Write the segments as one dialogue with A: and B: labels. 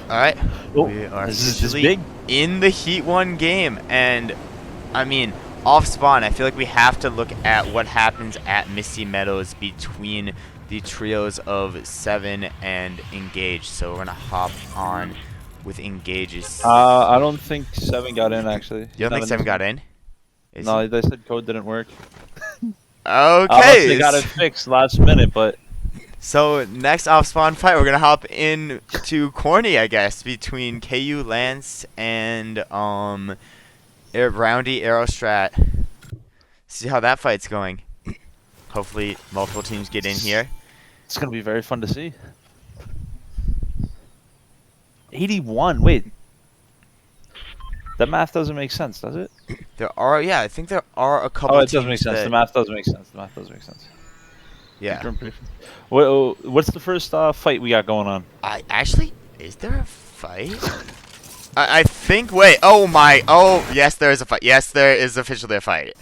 A: All right,
B: Oh,
A: we are
B: this is
A: officially
B: big.
A: in the Heat 1 game, and I mean, off spawn, I feel like we have to look at what happens at Misty Meadows between the trios of Seven and Engage. So we're gonna hop on with Engage's.
B: I don't think Seven got in actually.
A: You
B: He's
A: don't
B: not
A: think
B: in
A: Seven
B: this
A: got
B: one.
A: in? Is he?
B: No, they said code didn't work. Unless they
A: Okay.
B: got it fixed last minute, but
A: So next off spawn fight, we're gonna hop in to Corny, I guess, between KU Lance and Roundy Aerostrat. See how that fight's going. Hopefully, multiple teams get in here.
B: it's gonna be very fun to see. 81. Wait, that math doesn't make sense, does it?
A: Yeah, I think there are a couple
B: Oh, it does make
A: teams
B: sense. The
A: that,
B: math does make sense. The math does make sense.
A: yeah.
B: What's the first fight we got going on?
A: Is there a fight? I think. Wait. Oh my. Oh yes, there is a fight. Yes, there is officially a fight.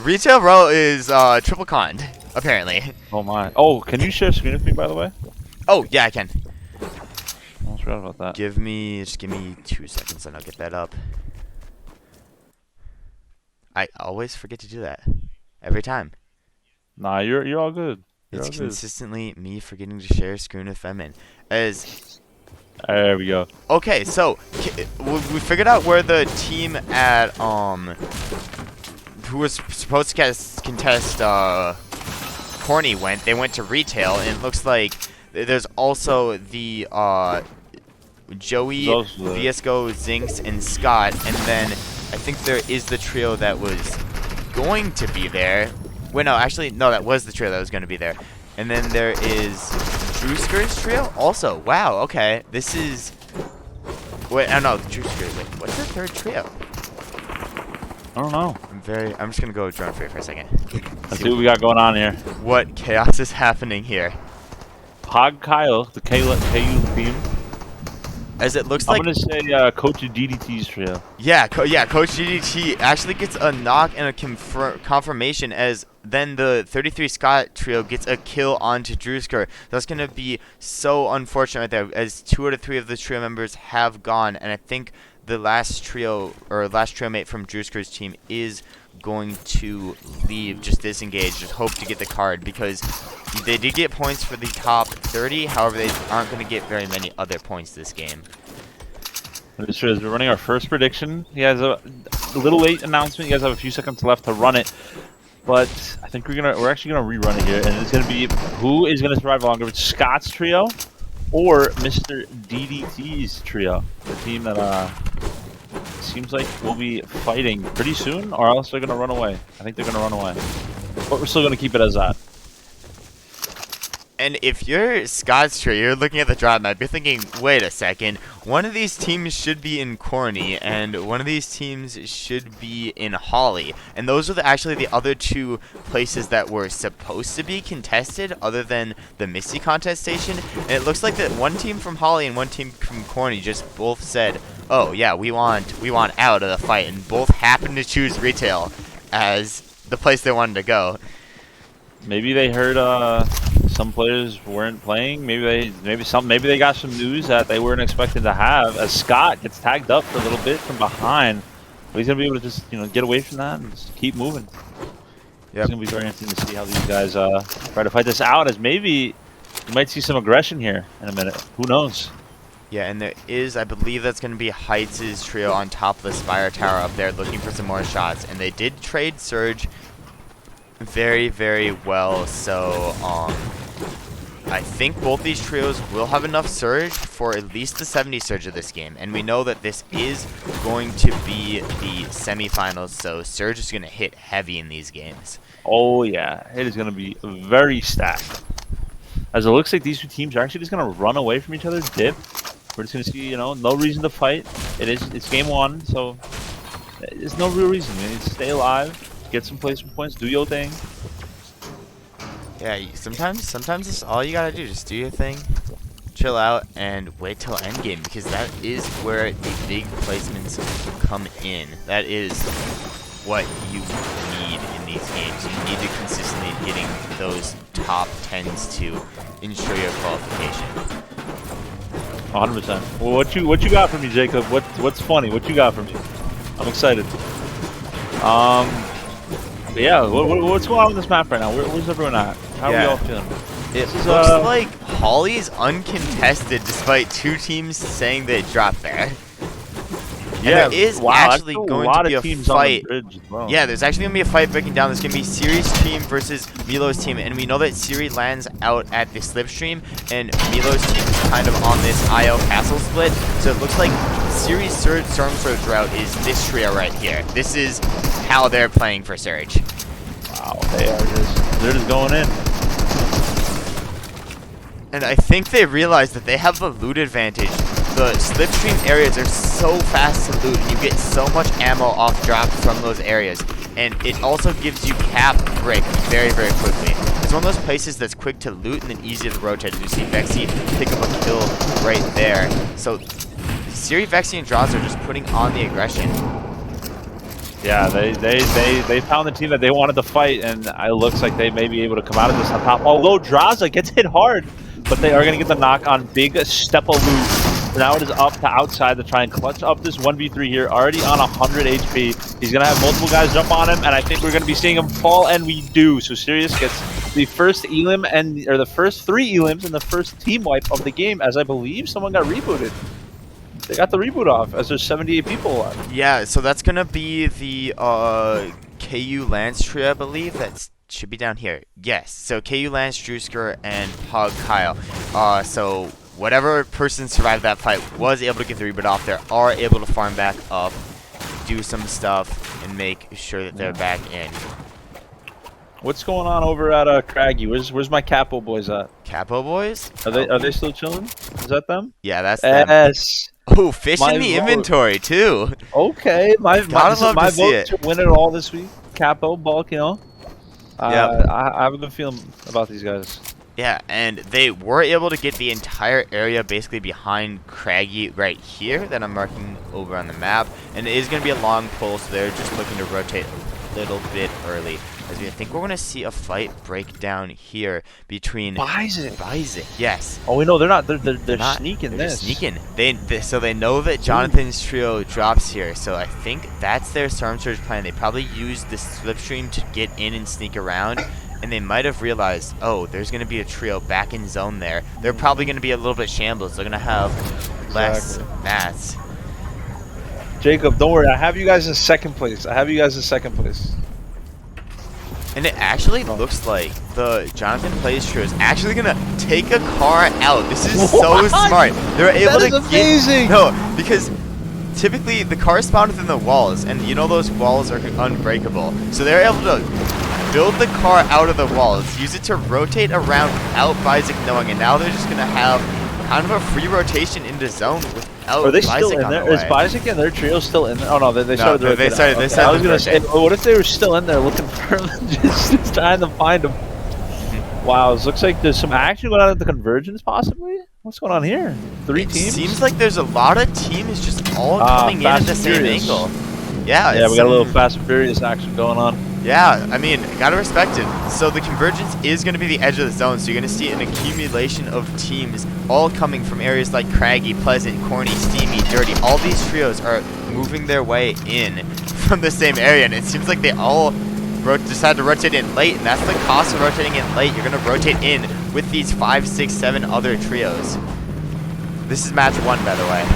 A: Retail Row is triple conned apparently.
B: Oh my. Oh, can you share screen with me, by the way?
A: Oh yeah, I can.
B: I almost forgot about that.
A: Just give me 2 seconds and I'll get that up. I always forget to do that. Every time.
B: Nah, you're all good. You're
A: It's
B: all good.
A: consistently me forgetting to share screen with Femin.
B: There we go.
A: Okay, so we figured out where the team at who was supposed to contest Corny went. They went to retail, and it looks like there's also the Joey, Viesco, Zinx, and Scott, and then I think there is the trio that was going to be there. Wait, no, actually, no, that was the trio that was going to be there. And then there is Drewsker's trio also. Wow, okay. This is... Wait, I don't know, Drewsker. Wait, what's the third trio?
B: I don't know.
A: I'm just going to go drone free for a second.
B: Let's see what we got going on here.
A: What chaos is happening here?
B: Pog Kyle, the KU team.
A: As it looks
B: I'm
A: like...
B: gonna say Coach DDT's trio.
A: Yeah, Coach DDT actually gets a knock and a confirmation as then the 33 Scott trio gets a kill onto Drewsker. That's going to be so unfortunate right there as 2 out of 3 of the trio members have gone, and I think the last trio mate from Drewsker's team is going to leave, just disengage, just hope to get the card because they did get points for the top 30, however they aren't going to get very many other points this game.
B: We're running our first prediction. He has a little late announcement. You guys have a few seconds left to run it, but I think we're actually gonna rerun it here, and it's gonna be who is gonna survive longer, with Scott's trio or Mr. DDT's trio, the team that seems like we'll be fighting pretty soon, or else they're gonna run away. I think they're gonna run away, but we're still gonna keep it as that.
A: And if you're Scott's trio, you're looking at the drop map, you're thinking, wait a second, one of these teams should be in Corny, and one of these teams should be in Holly. And those are actually the other 2 places that were supposed to be contested, other than the Misty contest station. And it looks like that one team from Holly and one team from Corny just both said, oh yeah, we want out of the fight, and both happened to choose retail as the place they wanted to go.
B: Maybe they heard some players weren't playing. Maybe they got some news that they weren't expecting to have. As Scott gets tagged up for a little bit from behind, but he's gonna be able to just get away from that and just keep moving.
A: Yep.
B: It's gonna be very interesting to see how these guys try to fight this out. As maybe you might see some aggression here in a minute. Who knows?
A: Yeah, and there is, I believe that's going to be Heights' trio on top of the Spire Tower up there looking for some more shots. And they did trade Surge very, very well, so I think both these trios will have enough Surge for at least the 70 Surge of this game. And we know that this is going to be the semifinals, so Surge is going to hit heavy in these games.
B: Oh yeah, it is gonna be very stacked. As it looks like these 2 teams are actually just gonna run away from each other's dip. We're just gonna see, no reason to fight. It's game 1, so there's no real reason. You need to stay alive, get some placement points, do your thing.
A: Yeah, sometimes it's all you gotta do. Just do your thing, chill out, and wait till endgame, because that is where the big placements come in. That is what you need in these games. You need to consistently getting those top 10s to ensure your qualification.
B: 100%. Well, what you got for me, Jacob? What's funny? What you got for me? I'm excited. But yeah, what's going on with this map right now? Where's everyone at? How are we all feeling?
A: It looks like Holly's uncontested despite two teams saying they dropped there.
B: Yeah,
A: and there is actually going to be a fight. Well. Yeah, there's actually going to be a fight breaking down. There's going to be Siri's team versus Milo's team. And we know that Siri lands out at the slipstream, and Milo's team is kind of on this IO castle split. So it looks like Siri's Storm Surge route is this trio right here. This is how they're playing for Surge.
B: Wow, they're just going in.
A: And I think they realize that they have the loot advantage. The slipstream areas are so fast to loot, and you get so much ammo off drop from those areas. And it also gives you cap break very, very quickly. It's one of those places that's quick to loot and then easy to rotate. You see Vexy pick up a kill right there. So Siri, Vexy, and Draws are just putting on the aggression.
B: Yeah, they found the team that they wanted to fight, and it looks like they may be able to come out of this on top. Although Draza gets hit hard, but they are going to get the knock on big step of loot. Now it is up to outside to try and clutch up this 1v3 here, already on 100 HP. He's going to have multiple guys jump on him, and I think we're going to be seeing him fall, and we do. So Sirius gets the first elim, or the first 3 elims and the first team wipe of the game, as I believe someone got rebooted. They got the reboot off, as there's 78 people left.
A: Yeah, so that's going to be the KU Lance trio, I believe. That should be down here. Yes, so KU Lance, Drewsker, and Pug Kyle. So whatever person survived that fight was able to get the reboot off. They are able to farm back up, do some stuff, and make sure that they're back in.
B: What's going on over at Craggy? Where's my Capo boys at?
A: Capo boys?
B: Are they still chilling? Is that them?
A: Yeah, that's them.
B: Yes.
A: Oh, fish in the inventory too.
B: Okay, my vote to win it all this week. Capo, Bulk, you know.
A: Yeah.
B: I have a good feeling about these guys.
A: Yeah, and they were able to get the entire area basically behind Craggy right here that I'm marking over on the map. And it is going to be a long pull, so they're just looking to rotate a little bit early. As I think we're going to see a fight break down here between Bizik. Yes.
B: Oh, we know they're not. They're sneaking this.
A: Sneaking. So they know that Jonathan's trio drops here. So I think that's their Storm Surge plan. They probably used the slipstream to get in and sneak around. And they might have realized, oh, there's going to be a trio back in zone there. They're probably going to be a little bit shambles. They're going to have less mats.
B: Jacob, don't worry. I have you guys in second place.
A: And it actually looks like the Jonathan Plays trio is actually going to take a car out. This is so smart. They're able to
B: amazing.
A: No, because typically the car spawned within the walls, and you know those walls are unbreakable. So they're able to build the car out of the walls, use it to rotate around without Bizik knowing, and now they're just going to have kind of a free rotation into zone without
B: Are they
A: Bizik
B: still in there? Is Bizik and their trio still in there? Oh no, they started.
A: No, they started.
B: I was gonna say, what if they were still in there looking for them, just trying to find them? Wow, it looks like there's some action going on at the convergence, possibly. What's going on here? 3 teams.
A: It seems like there's a lot of teams just all coming in at the same angle. Yeah,
B: we got a little Fast and Furious action going on.
A: Yeah, I mean, gotta respect it. So the convergence is going to be the edge of the zone, so you're going to see an accumulation of teams all coming from areas like Craggy, Pleasant, Corny, Steamy, Dirty. All these trios are moving their way in from the same area, and it seems like they all decided to rotate in late, and that's the cost of rotating in late. You're going to rotate in with these 5, 6, 7 other trios. This is match 1, by the way.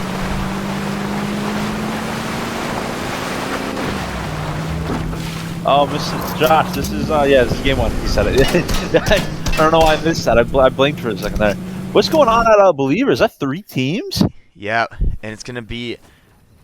B: Oh, Mr. Josh, this is this is game 1. He said it. I don't know why I missed that. I blinked for a second there. What's going on at Believer? Is that 3 teams?
A: Yeah, and it's gonna be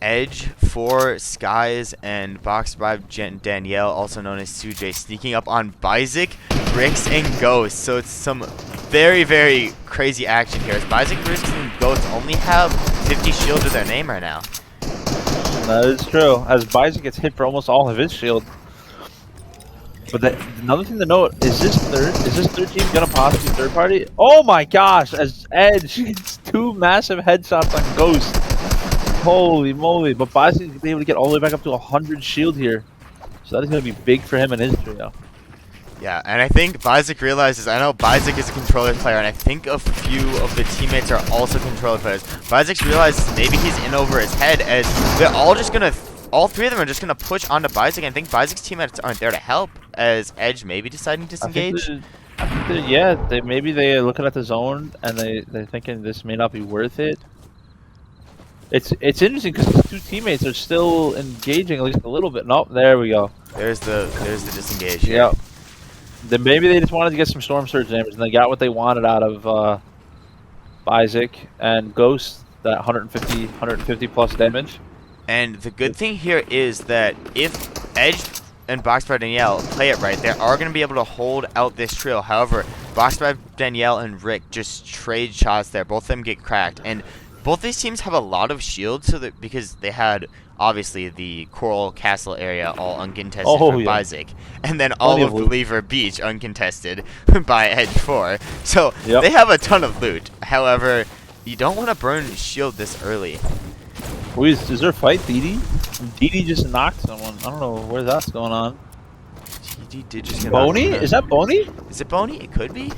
A: Edge, 4, Skies, and Box Bribe Danielle, also known as Sujay, sneaking up on Bizik, Rix, and Ghost. So it's some very, very crazy action here. As Bizik, Rix, and Ghost only have 50 shield to their name right now.
B: That is true. As Bizik gets hit for almost all of his shield. But another thing to note is this third team gonna possibly third party? Oh my gosh! As Edge gets 2 massive headshots on Ghost. Holy moly! But Bizik is able to get all the way back up to 100 shield here, so that is gonna be big for him and his trio.
A: Yeah, and I think Bizek realizes, I know Bizek is a controller player, and I think a few of the teammates are also controller players. Bizek realizes maybe he's in over his head, as they're all just gonna, all three of them are just gonna push onto Bizek, and I think Bizek's teammates aren't there to help, as Edge maybe deciding to disengage.
B: Yeah, maybe they're looking at the zone, and they're thinking this may not be worth it. It's interesting because the two teammates are still engaging at least a little bit. Nope, there we go.
A: There's the disengage.
B: Yeah. Then maybe they just wanted to get some Storm Surge damage, and they got what they wanted out of Isaac and Ghost, that 150 plus damage.
A: And the good thing here is that if Edge and Boxbar Danielle play it right, they are going to be able to hold out this trio. However, Boxbar Danielle and Rick just trade shots there. Both of them get cracked, and both these teams have a lot of shields, so that because they had obviously the Coral Castle area all uncontested from Bizek, and then all of Believer Beach uncontested by Edge 4. So they have a ton of loot. However, you don't want to burn shield this early.
B: Wait, is there a fight, Didi? Didi just knocked someone. I don't know where that's going on.
A: Didi did just get
B: Boney? Is that Boney?
A: Is it Boney? It could be.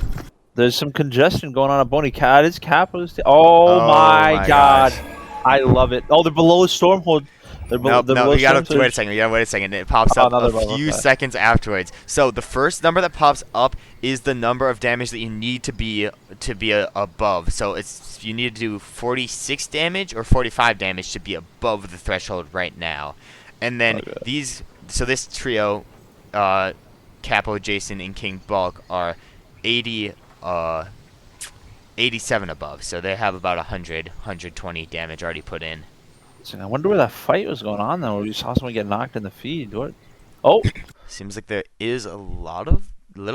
B: There's some congestion going on at Boney. Cat is Capo's. Oh my god.
A: Gosh.
B: I love it. Oh, they're below a Stormhold.
A: No, we gotta wait a second. We gotta wait a second. It pops up a few seconds afterwards. So the first number that pops up is the number of damage that you need to be above. So it's you need to do 46 damage or 45 damage to be above the threshold right now. And then so this trio, Capo, Jason, and King Bulk are 87 above. So they have about 120 damage already put in.
B: I wonder where that fight was going on though, where you saw someone get knocked in the feed. What? Oh!
A: Seems like there is a little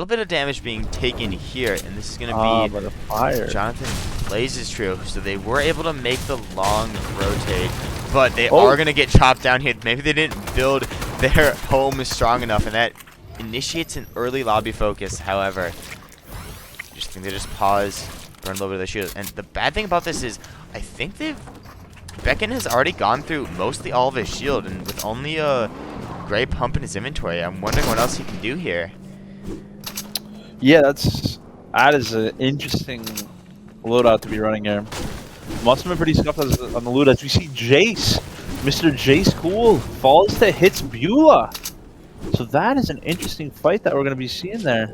A: bit of damage being taken here, and this is going to be
B: by the fire.
A: Jonathan Blaze's trio. So they were able to make the long rotate, but they are going to get chopped down here. Maybe they didn't build their home strong enough, and that initiates an early lobby focus. However, I just think they just pause, burn a little bit of the shield. And the bad thing about this is, I think Beckon has already gone through mostly all of his shield, and with only a gray pump in his inventory, I'm wondering what else he can do here.
B: Yeah, that is an interesting loadout to be running here. Must have been pretty scuffed on the loot as we see Jace, Mr. Jace Cool, falls to hits Beulah. So that is an interesting fight that we're going to be seeing there.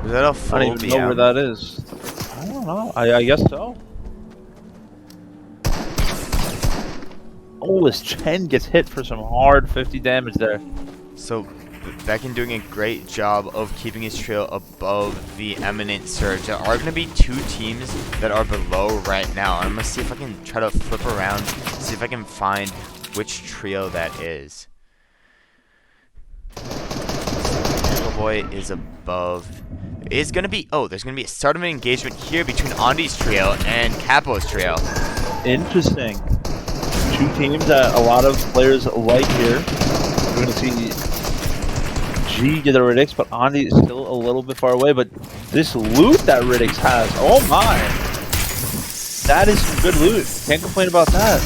A: Is that a full
B: I don't even know where that is. I don't know. I guess so. Oh, this Chen gets hit for some hard 50 damage there.
A: So Beckon doing a great job of keeping his trio above the Eminent Surge. There are going to be two teams that are below right now. I'm going to see if I can try to flip around, see if I can find which trio that is. Little Boy is above. It's going to be, there's going to be a start of an engagement here between Andy's trio and Capo's trio.
B: Interesting. Two teams that a lot of players like here. We're going to see G get the Riddix, but Andy is still a little bit far away. But this loot that Riddix has, oh my! That is some good loot. Can't complain about that.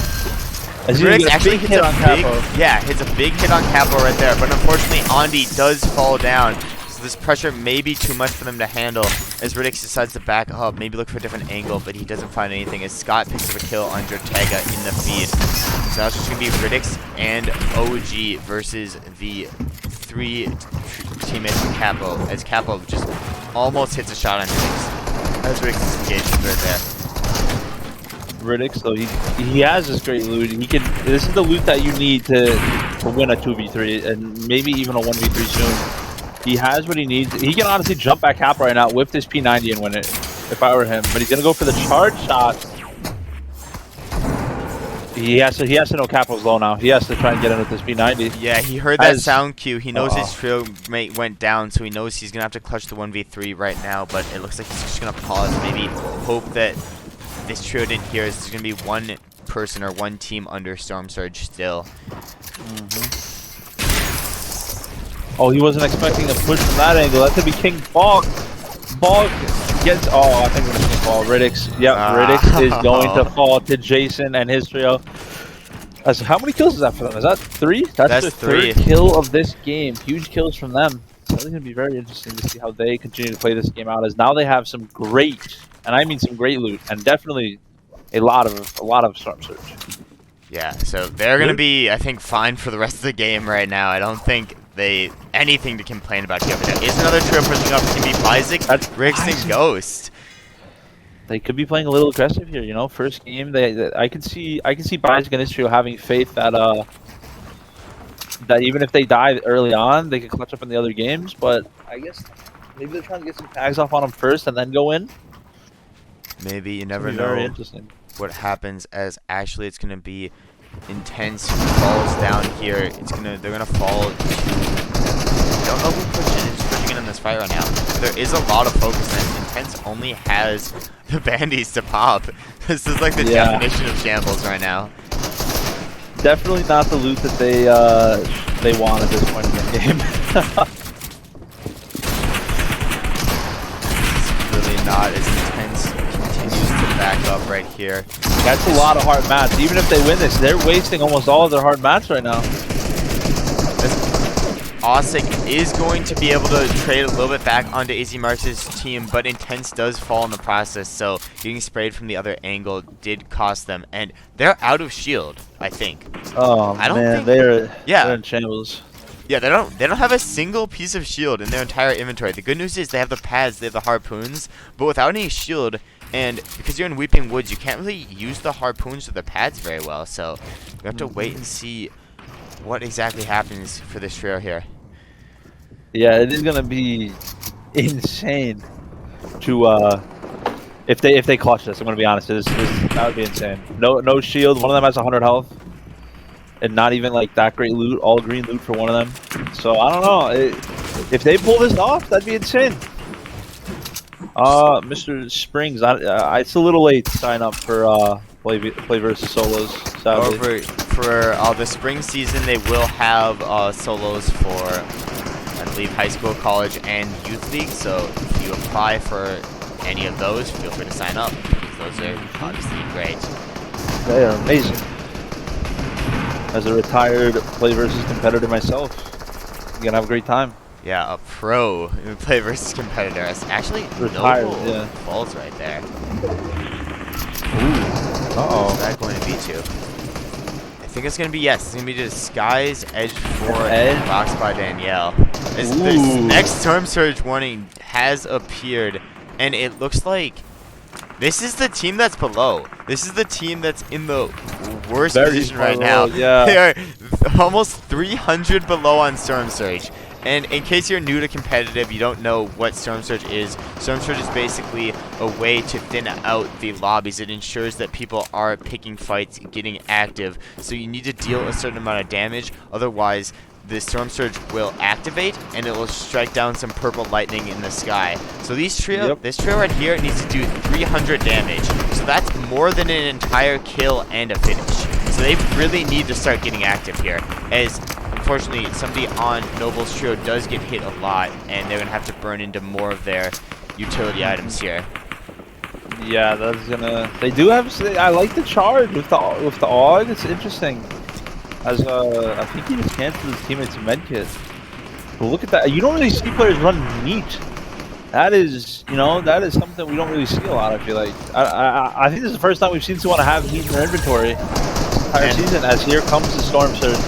B: As
A: Riddix actually hits hits a big hit on Capo right there, but unfortunately Andy does fall down. So this pressure may be too much for them to handle as Riddix decides to back up, maybe look for a different angle, but he doesn't find anything as Scott picks up a kill on Jortega in the feed. So now it's just going to be Riddix and OG versus the three teammates of Capo, as Capo just almost hits a shot on Riddix. As Riddix is engaged right there.
B: Riddix, though, he has this great loot. This is the loot that you need to win a 2v3 and maybe even a 1v3 soon. He has what he needs. He can honestly jump back Cap right now, whip this P90 and win it, if I were him. But he's going to go for the charge shot. He has to know Capo's low now. He has to try and get in with this P90.
A: Yeah, he heard that sound cue. He knows his trio mate went down, so he knows he's going to have to clutch the 1v3 right now. But it looks like he's just going to pause, maybe hope that this trio didn't hear us. There's going to be one person or one team under Storm Surge still.
B: Oh, he wasn't expecting a push from that angle. That could be King Bulk. Bulk gets... Oh, I think we're going to fall. Riddix. Yep, Riddix is going to fall to Jason and his trio. How many kills is that for them? Is that 3? That's the
A: three.
B: third kill of this game. Huge kills from them. it's going to be very interesting to see how they continue to play this game out. As now they have some great, and I mean some great loot, and definitely a lot of Storm Surge.
A: Yeah, so they're going to be, I think, fine for the rest of the game right now. I don't think they anything to complain about here. But there is another trio pushing up. Can be Isaac, Riggs, and Ghost.
B: They could be playing a little aggressive here, you know. First game, I can see Isaac and Israel having faith that that even if they die early on, they can clutch up in the other games. But I guess maybe they're trying to get some tags off on them first and then go in.
A: Maybe you never know.
B: Very interesting.
A: What happens as actually it's gonna be intense falls down here. They're gonna fall. I don't know who is pushing in this fight right now. There is a lot of focus and intense only has the bandies to pop. This is like the definition of shambles right now.
B: Definitely not the loot that they want at this point in the game.
A: It's really not as intense. Continues to back up right here.
B: That's a lot of hard mats. Even if they win this, they're wasting almost all of their hard mats right now.
A: Osick is going to be able to trade a little bit back onto AZ Marx's team, but Intense does fall in the process, so getting sprayed from the other angle did cost them. And they're out of shield, I think.
B: Oh, man, they're in shambles.
A: Yeah, they don't have a single piece of shield in their entire inventory. The good news is they have the pads, they have the harpoons, but without any shield, and because you're in Weeping Woods, you can't really use the harpoons or the pads very well, so we have to wait and see what exactly happens for this trio here.
B: Yeah, it is gonna be insane to if they clutch this. I'm gonna be honest, that would be insane. No shield. One of them has 100 health, and not even like that great loot. All green loot for one of them. So I don't know. If they pull this off, that'd be insane. Mr. Springs, it's a little late to sign up for play versus solos. Sadly.
A: For the spring season, they will have solos for, I believe, high school, college, and youth league. So if you apply for any of those, feel free to sign up, because those are obviously great.
B: They are amazing. As a retired play versus competitor myself, you're gonna have a great time.
A: Yeah, a pro play versus competitor. It's actually
B: retired.
A: Noble
B: Yeah.
A: falls right there.
B: Ooh. Uh-oh.
A: What's that going to be to? I think it's going to be, yes, it's going to be Disguise, Edge 4,
B: Edge?
A: and Box by Danielle. This next Storm Surge warning has appeared, and it looks like this is the team that's below. This is the team that's in the worst position right now.
B: Yeah.
A: They are almost 300 below on Storm Surge. And in case you're new to competitive, you don't know what Storm Surge is. Storm Surge is basically a way to thin out the lobbies. It ensures that people are picking fights, getting active. So you need to deal a certain amount of damage. Otherwise, the Storm Surge will activate, and it will strike down some purple lightning in the sky. So this trio right here needs to do 300 damage. So that's more than an entire kill and a finish. So they really need to start getting active here, as unfortunately somebody on Noble's trio does get hit a lot, and they're gonna have to burn into more of their utility items here.
B: Yeah, that's gonna. They do have. I like the charge with the AUG. It's interesting. As I think he just canceled his teammate's medkit. But look at that. You don't really see players run neat. That is, that is something we don't really see a lot. I feel like. I think this is the first time we've seen someone have heat in their inventory this entire season. As here comes the Storm Surge.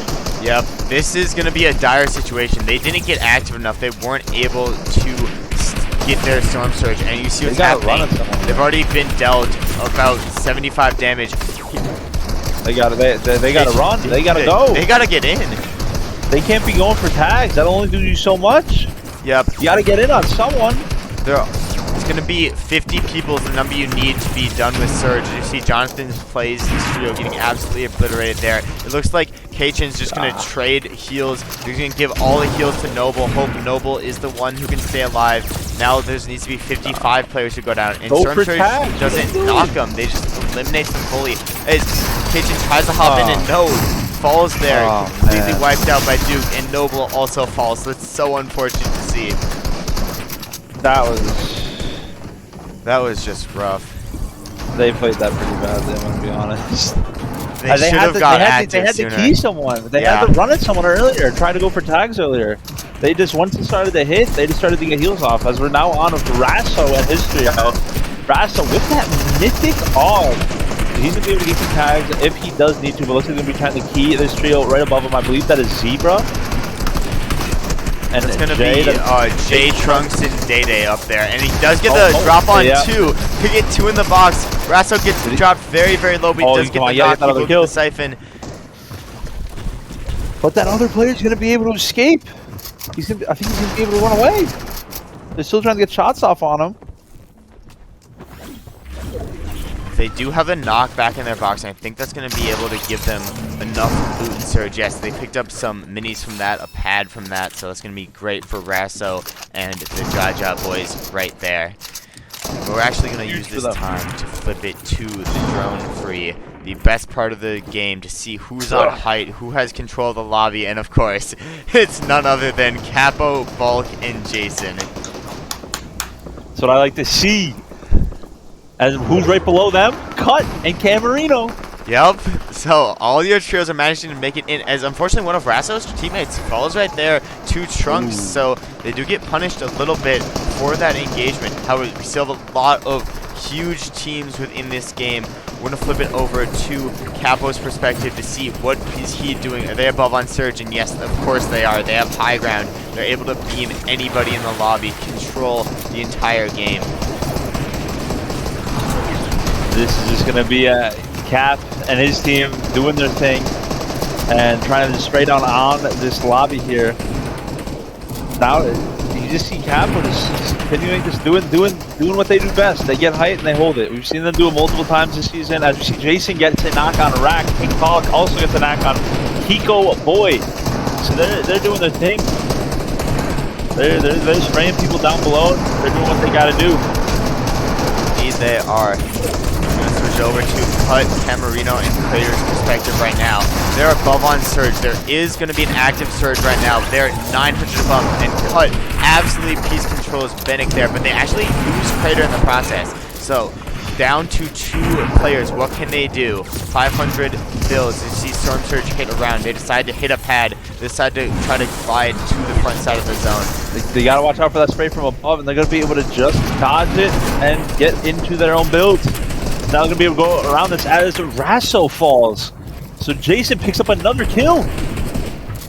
A: Yep, this is going to be a dire situation. They didn't get active enough. They weren't able to get their Storm Surge, and you see what's happening. They've already been dealt about 75 damage.
B: They gotta run. They gotta go.
A: They gotta get in.
B: They can't be going for tags. That'll only do you so much.
A: Yep.
B: You gotta get in on someone.
A: It's gonna be 50 people is the number you need to be done with Surge. You see Jonathan plays this trio getting absolutely obliterated there. It looks like Kachin's just gonna trade heals. He's gonna give all the heals to Noble. Hope Noble is the one who can stay alive. Now there needs to be 55 players who go down. And Storm Surge doesn't knock them. They just eliminate them fully. As Kachin tries to hop in and no, falls there. Completely wiped out by Duke. And Noble also falls. So it's so unfortunate to see. That was just rough.
B: They played that pretty badly, I'm gonna be honest.
A: They should have got active
B: They had
A: sooner.
B: to key someone. They had to run at someone earlier, trying to go for tags earlier. They just, once it started to hit, they just started to get heals off. As we're now on with Rasso and his trio. Rasso with that mythic AUG. He's going to be able to get some tags if he does need to, but looks like he's going to be trying to key this trio right above him. I believe that is Zebra. And
A: it's going to be Jay, Trunks, and Day up there. And he does get the drop on 2. He get 2 in the box. Rasso gets dropped very, very low, but he does get the knock. He goes to the siphon.
B: But that other player's going to be able to escape. I think he's going to be able to run away. They're still trying to get shots off on him.
A: They do have a knock back in their box, and I think that's going to be able to give them enough loot and surge. Yes, they picked up some minis from that, a pad from that, so that's going to be great for Rasso and the Jaja boys right there. But we're actually going to use this time to flip it to the drone free, the best part of the game, to see who's on height, who has control of the lobby, and of course, it's none other than Capo, Bulk, and Jason.
B: That's what I like to see. And who's right below them? Cut and Camarino.
A: Yep. So all your trios are managing to make it in, as unfortunately one of Rasso's teammates falls right there to Trunks. So they do get punished a little bit for that engagement. However, we still have a lot of huge teams within this game. We're going to flip it over to Capo's perspective to see what is he doing. Are they above on Surge? And yes, of course they are. They have high ground. They're able to beam anybody in the lobby, control the entire game.
B: This is just going to be Cap and his team doing their thing and trying to just spray down on this lobby here. Now you just see Cap just continuing, just doing what they do best. They get height and they hold it. We've seen them do it multiple times this season. As we see Jason gets a knock on Rack, King Collegiate also gets a knock on Kiko Boy. So they're doing their thing. They're spraying people down below. They're doing what they got to do.
A: Indeed, they are. Switch over to Cut, Camarino, and Crater's perspective right now. They're above on Surge. There is going to be an active Surge right now. They're 900 above, and Cut absolutely piece controls Bennett there, but they actually lose Crater in the process. So, down to 2 players. What can they do? 500 bills. You see Storm Surge hit around. They decide to hit a pad. They decide to try to glide to the front side of the zone.
B: They got to watch out for that spray from above, and they're going to be able to just dodge it and get into their own builds. Now they're going to be able to go around this as Rasso falls. So Jason picks up another kill.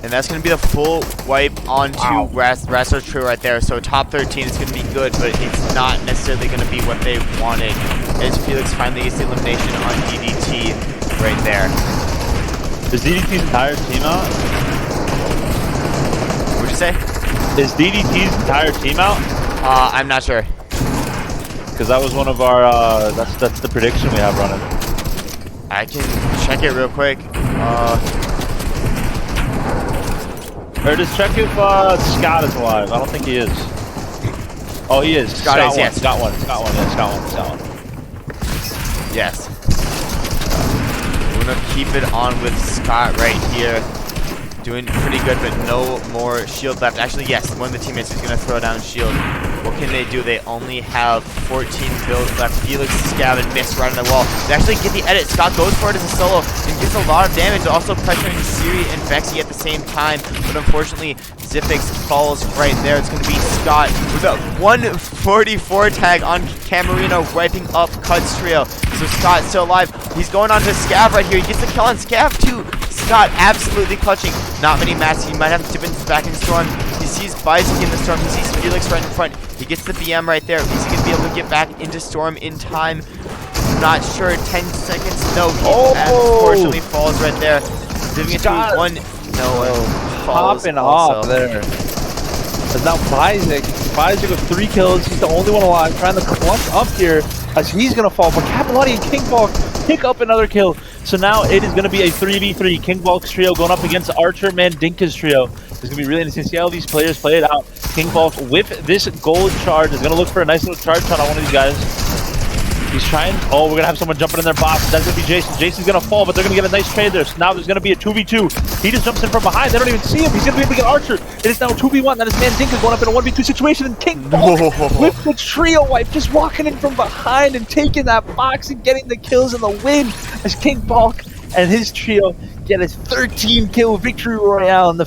A: And that's going to be the full wipe onto Rasso's trio right there. So top 13 is going to be good, but it's not necessarily going to be what they wanted. As Felix finally gets the elimination on DDT right there.
B: Is DDT's entire team out?
A: What'd you say?
B: Is DDT's entire team out?
A: I'm not sure.
B: Because that was one of our, that's the prediction we have running.
A: I can check it real quick.
B: Or just check if Scott is alive. I don't think he is. Oh, he is.
A: Scott is, yes.
B: Scott one.
A: Yes. We're going to keep it on with Scott right here. Doing pretty good, but no more shield left. Actually, yes, one of the teammates is going to throw down shield. What can they do? They only have 14 builds left. Felix, Scav, and Miss right on the wall. They actually get the edit. Scott goes for it as a solo and gets a lot of damage. Also pressuring Siri and Vexy at the same time. But unfortunately, Zifix falls right there. It's going to be Scott with a 144 tag on Camarino, wiping up Cut's trio. So Scott still alive. He's going on to Scav right here. He gets the kill on Scav too. Scott absolutely clutching. Not many mats. He might have to dip back in Storm. He sees Bizik in the Storm. He sees Felix right in front. He gets the BM right there. Is he going to be able to get back into Storm in time? Not sure. 10 seconds. No, he unfortunately falls right there. Giving it to 1. No, falls
B: popping
A: also.
B: Off there. But now Bizik with 3 kills. He's the only one alive. Trying to clutch up here as he's going to fall. But Capillotti and King Bulk pick up another kill. So now it is going to be a 3v3. King Bulk's trio going up against Archer Mandinka's trio. It's going to be really interesting to see how these players play it out. King Bulk with this gold charge is going to look for a nice little charge shot on one of these guys. He's trying. Oh, we're going to have someone jumping in their box. That's going to be Jason. Jason's going to fall, but they're going to get a nice trade there. So now there's going to be a 2v2. He just jumps in from behind. They don't even see him. He's going to be able to get Archer. It is now 2v1. That is Mandinka going up in a 1v2 situation. And King Bulk with the trio wipe, just walking in from behind and taking that box and getting the kills in the win as King Bulk and his trio get a 13-kill victory royale in the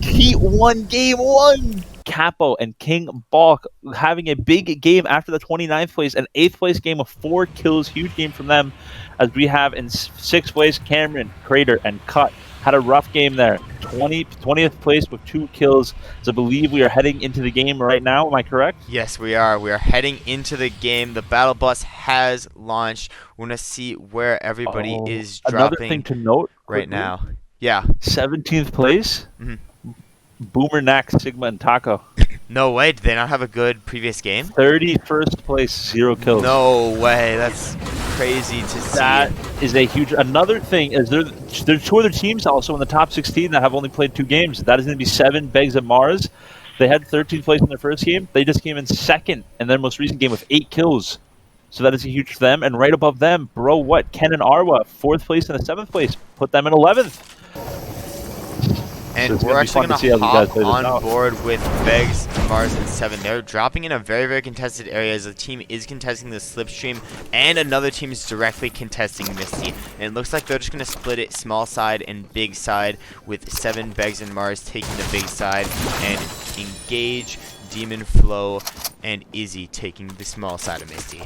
B: He won game 1. Capo and King Balk having a big game after the 29th place and 8th place game of 4 kills. Huge game from them. As we have in 6th place, Cameron, Crater, and Cut had a rough game there. 20th place with 2 kills. So I believe we are heading into the game right now. Am I correct?
A: Yes, we are. We are heading into the game. The battle bus has launched. We're going to see where everybody is dropping.
B: Another thing to note
A: right now. Yeah.
B: 17th place. Boomer, Nack, Sigma, and Taco.
A: No way. Did they not have a good previous game?
B: 31st place, 0 kills.
A: No way. That's crazy to see.
B: That is a huge. Another thing is there's 2 other teams also in the top 16 that have only played 2 games. That is going to be 7, Begs, and Mars. They had 13th place in their first game. They just came in 2nd in their most recent game with 8 kills. So that is a huge for them. And right above them, Ken and Arwa, 4th place and 7th place. Put them in 11th.
A: And we're actually going to hop on board with Begs, Mars, and 7. They're dropping in a very, very contested area as the team is contesting the Slipstream and another team is directly contesting Misty. And it looks like they're just going to split it small side and big side with 7, Begs, and Mars taking the big side and Engage, Demon Flow, and Izzy taking the small side of Misty.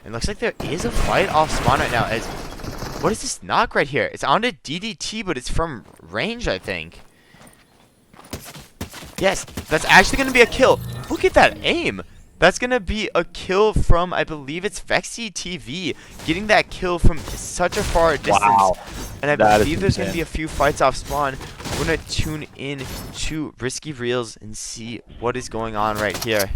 A: And it looks like there is a fight off spawn right now as... What is this knock right here? It's on a DDT, but it's from range, I think. Yes, that's actually going to be a kill. Look at that aim. That's going to be a kill from, I believe it's Vexy TV, getting that kill from such a far distance.
B: Wow.
A: And I believe there's going to be a few fights off spawn. We're going to tune in to Risky Reels and see what is going on right here.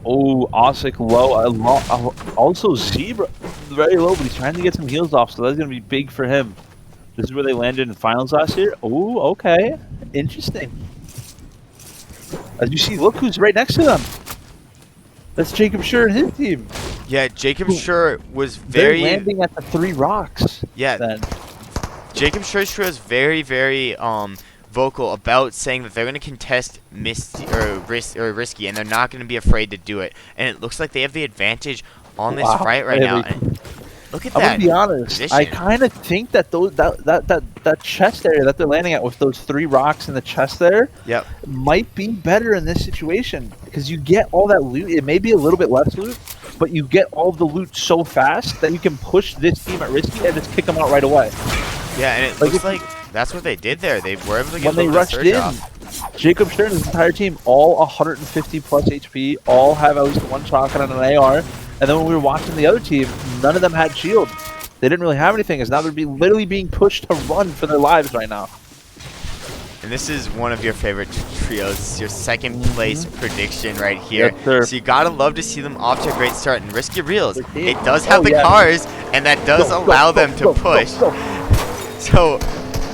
B: Oh, Osik low. Also, Zebra very low, but he's trying to get some heals off, so that's going to be big for him. This is where they landed in finals last year. Oh, okay. Interesting. As you see, look who's right next to them. That's Jacob Schur and his team.
A: Yeah, Jacob Schur was very...
B: They're landing at the 3 rocks.
A: Yeah.
B: Then.
A: Jacob Schur was very, very vocal about saying that they're going to contest Misty or Risky, and they're not going to be afraid to do it. And it looks like they have the advantage on this fight right now. And look at that.
B: I'm gonna be honest.
A: Position.
B: I kind of think that that chest area that they're landing at with those 3 rocks in the chest there, might be better in this situation because you get all that loot. It may be a little bit less loot, but you get all of the loot so fast that you can push this team at Risky and just kick them out right away.
A: Yeah, and it looks like that's what they did there. They were able to get
B: when they rushed in. Jacob Schur and his entire team, all 150 plus HP, all have at least 1 shotgun and an AR. And then when we were watching the other team, none of them had shield. They didn't really have anything, as now they're literally being pushed to run for their lives right now.
A: And this is one of your favorite trios. It's your 2nd place prediction right here.
B: Yes, sir.
A: So you gotta love to see them off to a great start. And Risky Reels, it does have the cars, and that does allow them to push. So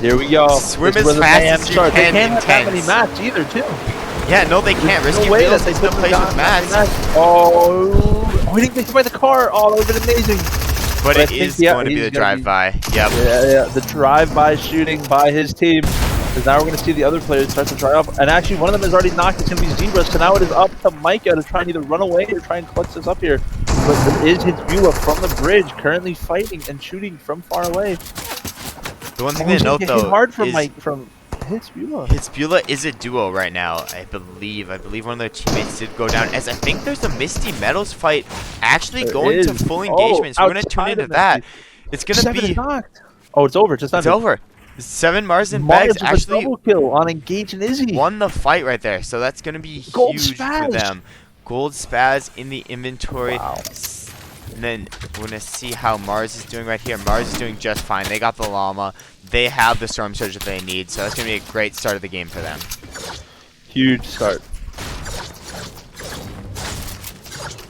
B: there we go.
A: Swim as fast as you can.
B: They can't have that many mats either, too.
A: Yeah, no, they can't. Risky Reels still plays with mats.
B: Oh, he didn't get hit by the car. Oh, that would have been amazing.
A: But it is going to be the drive-by. Yep.
B: Yeah, the drive-by shooting by his team. Because now we're going to see the other players start to try off. And actually, one of them is already knocked. It's going to be Zebra. So now it is up to Micah to try and either run away or try and clutch this up here. But there is Hitzbula from the bridge currently fighting and shooting from far away.
A: The one thing to note, though,
B: hard from Hitzbula.
A: Hitzbula is a duo right now, I believe. I believe one of their teammates did go down, as I think there's a Misty Metals fight actually going to full engagement. So we're going to tune into that. It's going to be...
B: Oh, it's over. It's
A: over. 7 Mars and Bags actually
B: double kill on Engage and Izzy.
A: Won the fight right there, so that's going to be huge for them. Gold Spaz in the inventory. Wow. And then we're going to see how Mars is doing right here. Mars is doing just fine. They got the Llama. They have the Storm Surge that they need, so that's going to be a great start of the game for them.
B: Huge start.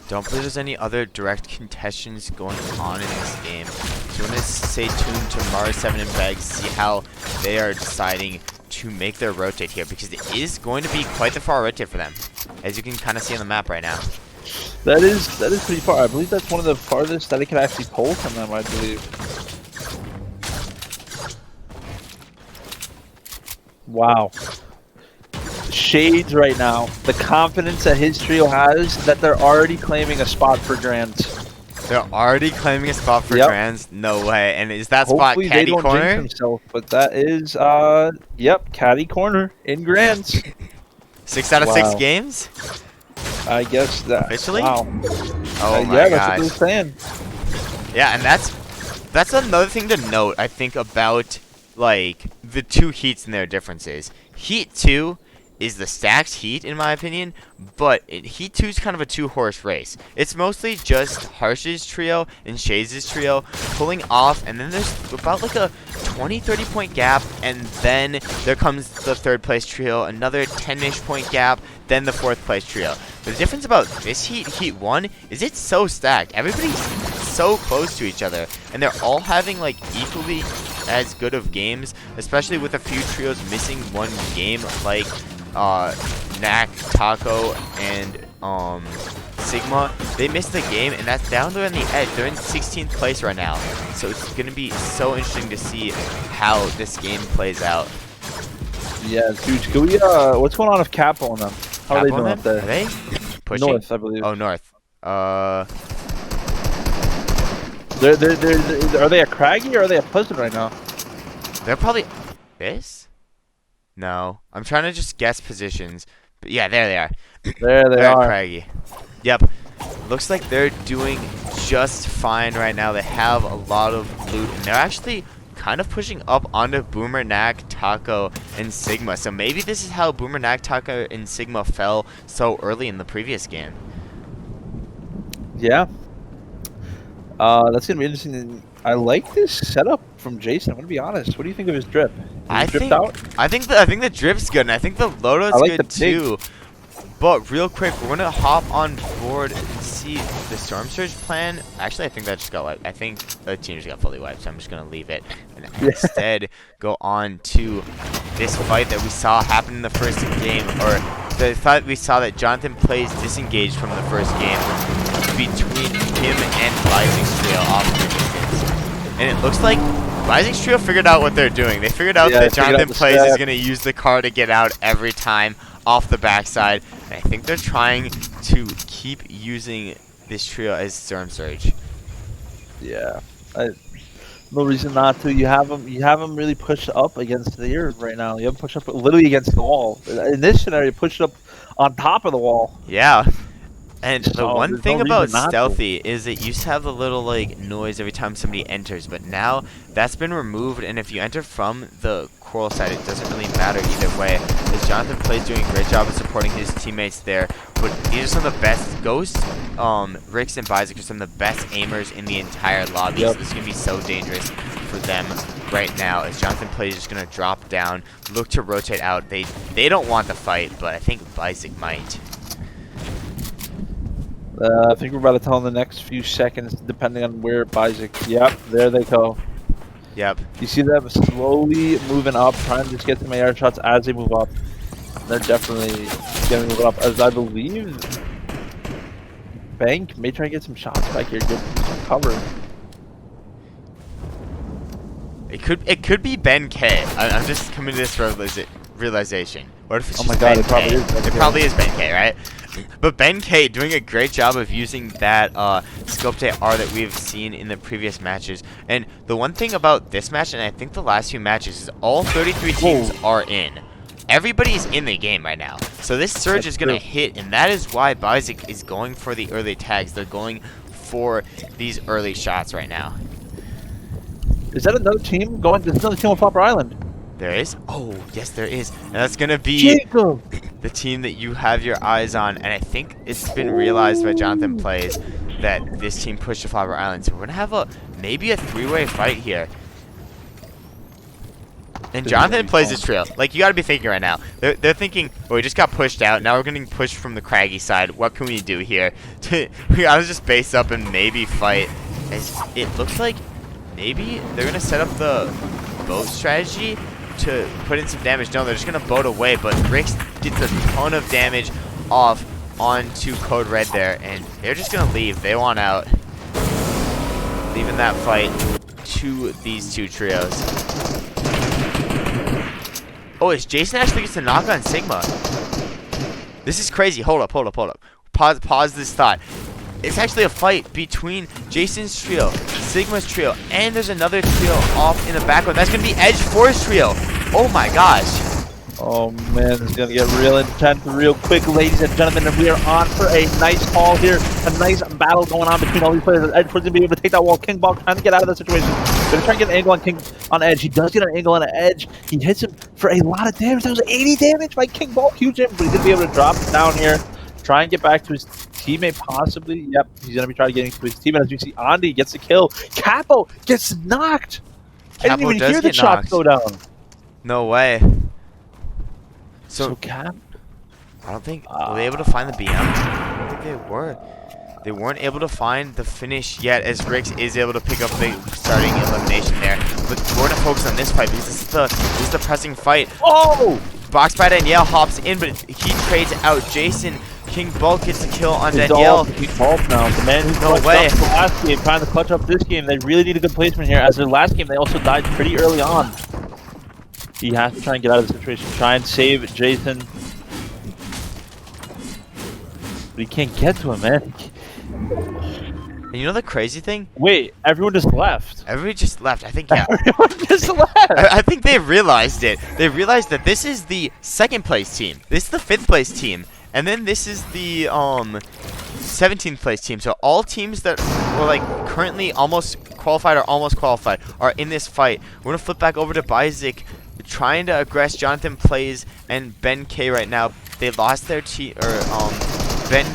A: Don't believe there's any other direct contestations going on in this game. So we're going to stay tuned to Mars 7 and Bags, see how they are deciding to make their rotate here, because it is going to be quite the far rotate for them, as you can kind of see on the map right now.
B: That is pretty far. I believe that's one of the farthest that it can actually pull from them, I believe. Wow. Shades right now. The confidence that his trio has that they're already claiming a spot for Grands.
A: They're already claiming a spot for
B: Yep.
A: Grands. No way. And is that
B: Hopefully
A: spot
B: they
A: caddy
B: don't jinx
A: corner?
B: himself, but that is yep, caddy corner in Grants.
A: 6 out of 6
B: Wow.
A: games?
B: I guess that.
A: Officially?
B: Wow.
A: Oh my
B: Yeah,
A: gosh.
B: that's what they're saying.
A: Yeah, and that's another thing to note, I think, about like the two heats and their differences. Heat 2 is the stacked heat, in my opinion, but Heat 2 is kind of a two-horse race. It's mostly just Harsh's trio and Shaze's trio pulling off, and then there's about like a 20-30 point gap, and then there comes the third place trio, another 10-ish point gap, then the fourth place trio. The difference about this heat, Heat 1, is it's so stacked. Everybody's so close to each other, and they're all having like equally as good of games, especially with a few trios missing one game, like Knack, Taco, and Sigma. They missed the game, and that's down there on the edge. They're in 16th place right now, so it's gonna be so interesting to see how this game plays out.
B: Yeah, dude. Can we, what's going on with Capo on them? How are they doing up there?
A: Are they pushing?
B: North, I believe.
A: Oh, north.
B: They're, are they at Craggy or are they at Pleasant right now?
A: They're probably this. No, I'm trying to just guess positions. But yeah, there they are.
B: There they
A: They're
B: are.
A: at Craggy. Yep. Looks like they're doing just fine right now. They have a lot of loot, and they're actually kind of pushing up onto Boomer, Knack, Taco, and Sigma. So maybe this is how Boomer, Knack, Taco, and Sigma fell so early in the previous game.
B: Yeah. That's gonna be interesting. I like this setup from Jason. I'm gonna be honest. What do you think of his drip?
A: I
B: dripped out?
A: think the drip's good, and I think the Lodo's
B: I like
A: good
B: the pig.
A: too. But real quick, we're gonna hop on board and see the Storm Surge plan. Actually, I think that just got wiped. I think the team just got fully wiped, so I'm just gonna leave it and instead go on to this fight that we saw happen in the first game, or the fight we saw that Jonathan plays disengaged from the first game between him and Bizing's trio off in the distance. And it looks like Bizing's trio figured out what they're doing. They figured out that Jonathan plays is gonna use the car to get out every time off the backside. And I think they're trying to keep using this trio as Storm Surge.
B: Yeah. No reason not to. You have them really pushed up against the ear right now. You have them pushed up literally against the wall. In this scenario, pushed up on top of the wall.
A: Yeah. And the
B: So,
A: one
B: there's
A: thing
B: no
A: about
B: reason not to.
A: Stealthy is it used to have the little like noise every time somebody enters, but now that's been removed, and if you enter from the coral side, it doesn't really matter either way. As Jonathan plays doing a great job of supporting his teammates there, but these are some of the best Ghost, Rix, and Bizek are some of the best aimers in the entire lobby.
B: Yep.
A: So this is gonna be so dangerous for them right now. As Jonathan plays, just gonna drop down, look to rotate out. They don't want the fight, but I think Bizek might.
B: I think we're about to tell in the next few seconds, depending on where Bizek. Yep, there they go.
A: Yep.
B: You see them slowly moving up, trying to just get some air shots as they move up. They're definitely getting moving up, as I believe Bank may try to get some shots back here, get some cover.
A: It could be Ben K. I'm just coming to this realization. What if it's
B: Oh
A: just
B: my God,
A: Ben
B: it probably
A: K?
B: is Ben
A: It
B: K.
A: probably is Ben K, right? But Ben K doing a great job of using that Sculptate R that we've seen in the previous matches. And the one thing about this match, and I think the last few matches, is all 33 teams are in. Everybody's in the game right now. So this surge is going to hit, and that is why Bizek is going for the early tags. They're going for these early shots right now.
B: Is that another team going? There's another team on Popper Island.
A: There is? Oh, yes, there is. And that's going to be
B: Jacob!
A: the team that you have your eyes on. And I think it's been realized by Jonathan Plays that this team pushed to Flower Island. So we're going to have maybe a three-way fight here. And Jonathan Plays his trail. Like, you got to be thinking right now. They're thinking, well, we just got pushed out. Now we're getting pushed from the craggy side. What can we do here? We got to just base up and maybe fight. As it looks like maybe they're going to set up the boat strategy to put in some damage. No, they're just going to boat away, but Rix gets a ton of damage off onto Code Red there, and they're just going to leave. They want out. Leaving that fight to these two trios. Oh, is Jason actually gets to knock on Sigma? This is crazy. Hold up. Pause this thought. it's actually a fight between Jason's trio, Sigma's trio, and there's another trio off in the background. That's going to be Edge Force trio. Oh my gosh.
B: Oh man, it's gonna get real intense real quick, ladies and gentlemen, and we are on for a nice haul here. A nice battle going on between all these players. Edge Force gonna be able to take that wall. King Ball trying to get out of that situation. Gonna try and get an angle on King on Edge. He does get an angle on Edge. He hits him for a lot of damage. That was 80 damage by King Ball. Huge damage, but he's gonna be able to drop it down here. Try and get back to his teammate, possibly. Yep, he's gonna be trying to get into his teammate. As you see, Andy gets the kill. Capo gets knocked. I didn't even hear the shots go down.
A: No way. So
B: Cap?
A: I don't think were they able to find the BM? I don't think they were. They weren't able to find the finish yet, as Rix is able to pick up the starting elimination there. But we're gonna focus on this fight because this is the pressing fight.
B: Oh!
A: Box by Danielle hops in, but he trades out Jason. King Bulk gets the kill on
B: It's
A: Danielle.
B: King Bulk now. The man who
A: No way.
B: up the last game, trying to clutch up this game. They really need a good placement here. As their last game, they also died pretty early on. He has to try and get out of the situation. Try and save Jason. But he can't get to him, man.
A: And you know the crazy thing?
B: Wait, everyone just left.
A: Everybody just left. I think, yeah.
B: Everyone just left.
A: I think they realized it. They realized that this is the second place team. This is the 5th place team. And then this is the 17th place team. So all teams that were like currently almost qualified or almost qualified are in this fight. We're gonna flip back over to Bizik, trying to aggress Jonathan Plays and Ben K right now. They lost their Ben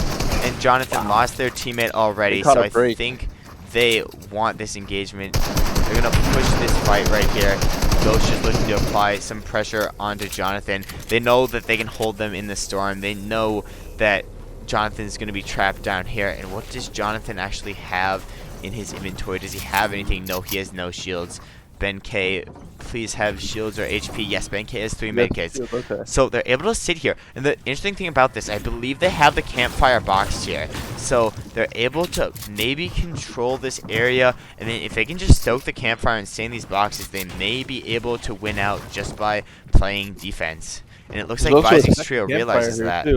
A: and Jonathan lost their teammate already, so I think they want this engagement. They're gonna push this fight right here. Ghost just looking to apply some pressure onto Jonathan. They know that they can hold them in the storm. They know that Jonathan's gonna be trapped down here. And what does Jonathan actually have in his inventory? Does he have anything? No, he has no shields. Ben K, please have shields or HP. Yes, Ben K has 3 medkits.
B: Okay.
A: So they're able to sit here. And the interesting thing about this, I believe they have the campfire box here. So they're able to maybe control this area. And then if they can just stoke the campfire and stay in these boxes, they may be able to win out just by playing defense. And it looks like Bizik's trio realizes that.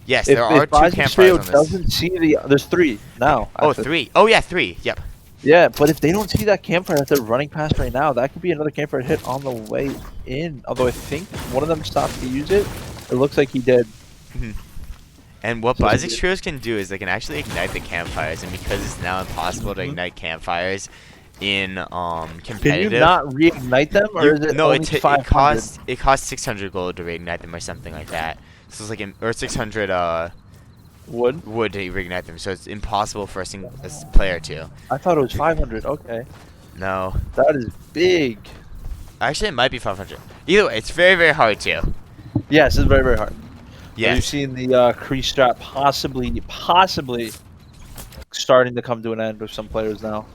A: Yes, there are 2 campfires on this.
B: Doesn't see there's 3 now.
A: Oh, 3. Oh, yeah, 3. Yep.
B: Yeah, but if they don't see that campfire that they're running past right now, that could be another campfire hit on the way in. Although I think one of them stopped to use it. It looks like he did.
A: And what Bizik's trios can do is they can actually ignite the campfires, and because it's now impossible to ignite campfires in competitive.
B: Can you not reignite them, or is it
A: no?
B: only
A: It costs 600 gold to reignite them, or something like that. So it's like or 600 wood to reignite them, so it's impossible for a player to.
B: I thought it was 500. Okay.
A: No.
B: That is big.
A: Actually, it might be 500. Either way, it's very, very hard to.
B: Yes, it's very, very hard.
A: Yes.
B: You've seen the crease strat possibly starting to come to an end with some players now.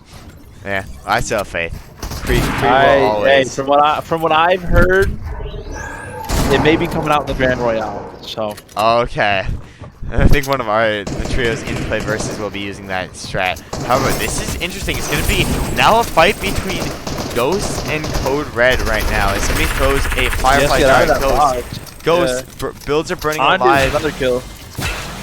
A: Yeah, I still have faith. Always.
B: Hey, from what I've heard, it may be coming out in the Grand Royale. So.
A: Okay. I think one of the trios in play versus will be using that strat. However, this is interesting. It's going to be now a fight between Ghost and Code Red right now. As somebody throws a Firefly dart. Ghost builds a burning alive.
B: Another kill.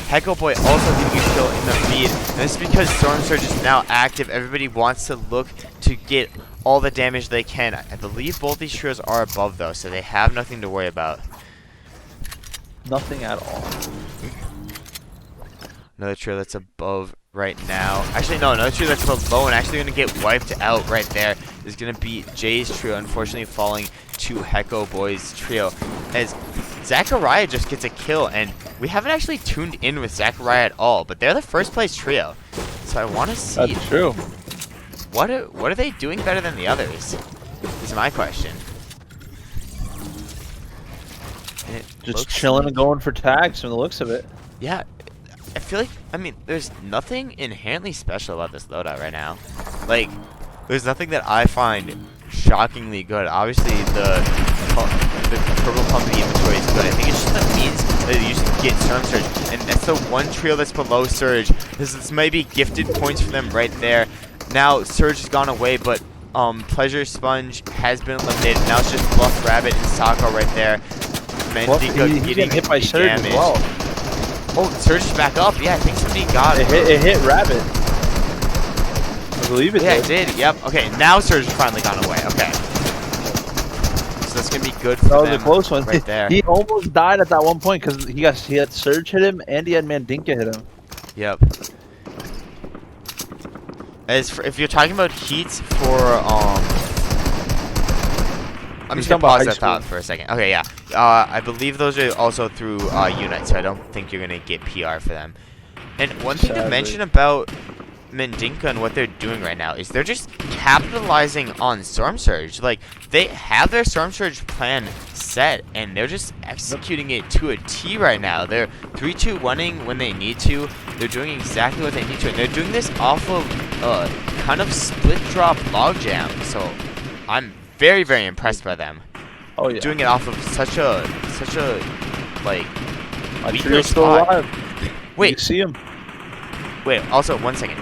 A: Hecko Boy also getting a kill in the feed. And this is because Storm Surge is now active. Everybody wants to look to get all the damage they can. I believe both these trios are above though, so they have nothing to worry about.
B: Nothing at all.
A: Another trio that's above right now. Actually, no, another trio that's below and actually going to get wiped out right there is going to be Jay's trio, unfortunately falling to Hecko Boy's trio. As Zachariah just gets a kill, and we haven't actually tuned in with Zachariah at all, but they're the first place trio. So I want to see.
B: That's true.
A: What are they doing better than the others? Is my question.
B: Just chilling and going for tags from the looks of it.
A: Yeah. I feel like, I mean, there's nothing inherently special about this loadout right now. Like, there's nothing that I find shockingly good. Obviously, the purple pump in the inventory is good. I think it's just the means that you use to get Storm Surge. And that's the one trio that's below Surge. This may be gifted points for them right there. Now, Surge has gone away, but Pleasure Sponge has been eliminated. Now it's just Bluff Rabbit and Sako right there. Mandika
B: getting hit by Surge as well.
A: Oh, Surge is back up. Yeah, I think somebody got it.
B: It hit Rabbit. I believe it
A: Yeah,
B: did.
A: it did. Yep. Okay, now Surge has finally gone away. Okay. So that's gonna be good for
B: That was
A: them
B: a close one.
A: right there.
B: He almost died at that one point because he had Surge hit him and he had Mandinka hit him.
A: Yep. If you're talking about heats for I'm just gonna pause that thought for a second. Okay, yeah. I believe those are also through Unite, so I don't think you're gonna get PR for them. And one thing to mention about Mandinka and what they're doing right now is they're just capitalizing on Storm Surge. Like, they have their Storm Surge plan set, and they're just executing it to a T right now. They're 3-2-1ing when they need to. They're doing exactly what they need to, and they're doing this off of kind of split drop logjam. So I'm very, very impressed by them.
B: Oh yeah.
A: Doing it off of such a like
B: weaker spot. Alive.
A: Wait.
B: You see him?
A: Wait, also 1 second.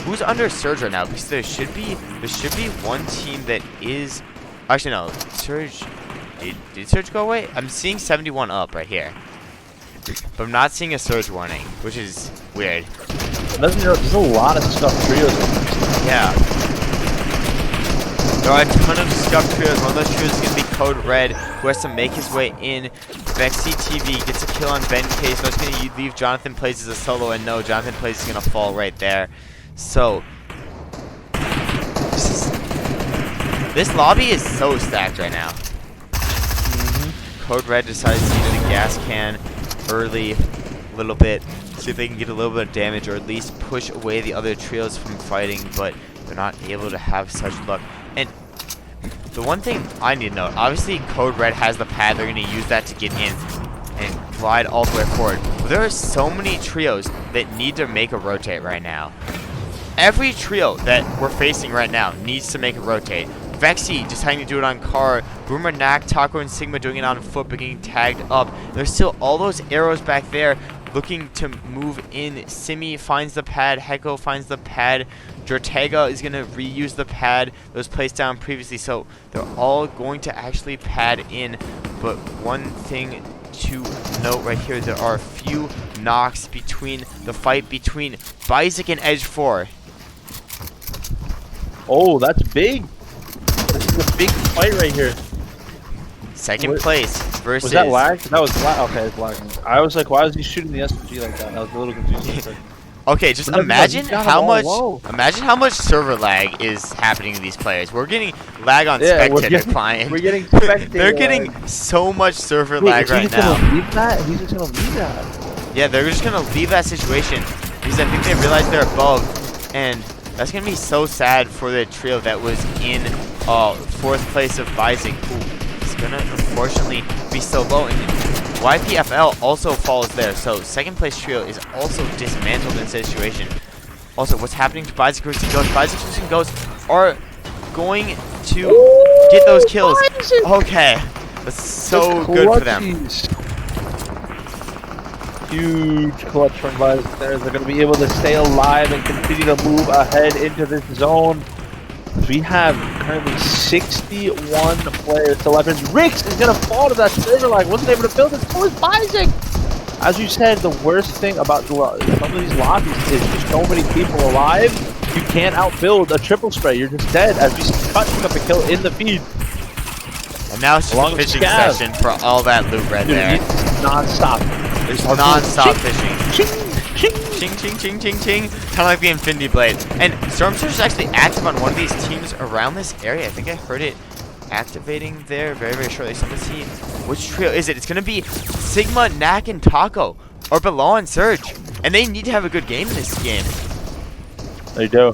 A: Who's under Surge right now? Because there should be one team that is actually no, Surge did Surge go away? I'm seeing 71 up right here. But I'm not seeing a Surge warning, which is weird.
B: There's a lot of stuffed trios.
A: Yeah. There are a ton of scuffed trios. One of those trios is going to be Code Red, who has to make his way in. Vexy TV gets a kill on Ben Case. So it's going to leave Jonathan Plays as a solo, and no, Jonathan Plays is going to fall right there. So, this lobby is so stacked right now. Code Red decides to use a gas can early, a little bit, see if they can get a little bit of damage, or at least push away the other trios from fighting, but they're not able to have such luck. And the one thing I need to note, obviously Code Red has the pad, they're going to use that to get in and glide all the way forward. But there are so many trios that need to make a rotate right now. Every trio that we're facing right now needs to make a rotate. Vexy just having to do it on car, Boomer, Knack, Taco, and Sigma doing it on foot but getting tagged up. There's still all those arrows back there looking to move in. Simi finds the pad, Heko finds the pad, Jortega is going to reuse the pad that was placed down previously, so they're all going to actually pad in. But one thing to note right here, there are a few knocks between the fight between Bizik and Edge 4.
B: Oh, that's big. This is a big fight right here.
A: Second place versus...
B: Was that lag? That was lag. Okay, it's lagging. I was like, why was he shooting the SMG like that? I was a little confused.
A: Okay, just imagine how much server lag is happening to these players. We're getting lag on spectator client.
B: We're getting spectator.
A: They're getting so much server lag right now.
B: Leave that? He's just gonna leave that.
A: Yeah, they're just gonna leave that situation because I think they realize they're above, and that's gonna be so sad for the trio that was in 4th place of Bizik, who is gonna unfortunately be so low. And YPFL also falls there, so 2nd place trio is also dismantled in this situation. Also, what's happening to Bizik and Ghost? Bizik and Ghost are going to get those kills. Okay, that's so good for them.
B: Huge clutch from Bizik there. They're going to be able to stay alive and continue to move ahead into this zone. We have currently 61 players to left. Rix is going to fall to that server lag. Wasn't able to build it. So is Bizik. As you said, the worst thing about some of these lobbies is just so many people alive. You can't outbuild a triple spray. You're just dead. As we pick up a kill in the feed.
A: And now it's just a fishing session for all that loot right there.
B: Non-stop.
A: There's non-stop fishing. Ching, ching, ching, ching, ching. Kind of like the Infinity Blade. And Storm Surge is actually active on one of these teams around this area. I think I heard it activating there very, very shortly. So let's see which trio is it. It's going to be Sigma, Knack, and Taco, or below on Surge. And they need to have a good game in this game.
B: They do.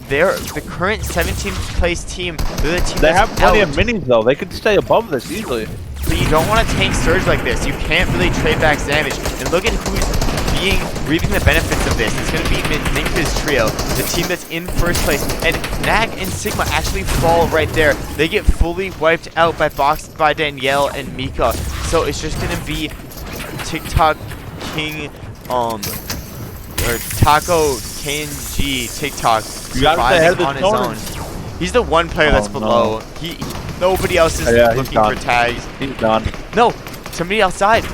A: They're the current 17th place team. They're the team
B: they have plenty of minis, though. They could stay above this easily.
A: But you don't want to tank Surge like this. You can't really trade back damage. And look at who's reaping the benefits of this. It's going to be Minka's trio, the team that's in 1st place. And Knack and Sigma actually fall right there. They get fully wiped out by Danielle and Mika. So it's just going to be TikTok King, or Taco KNG TikTok surviving on his own. He's the one player that's below. No. Nobody else is looking for tags.
B: He's done.
A: No, somebody outside.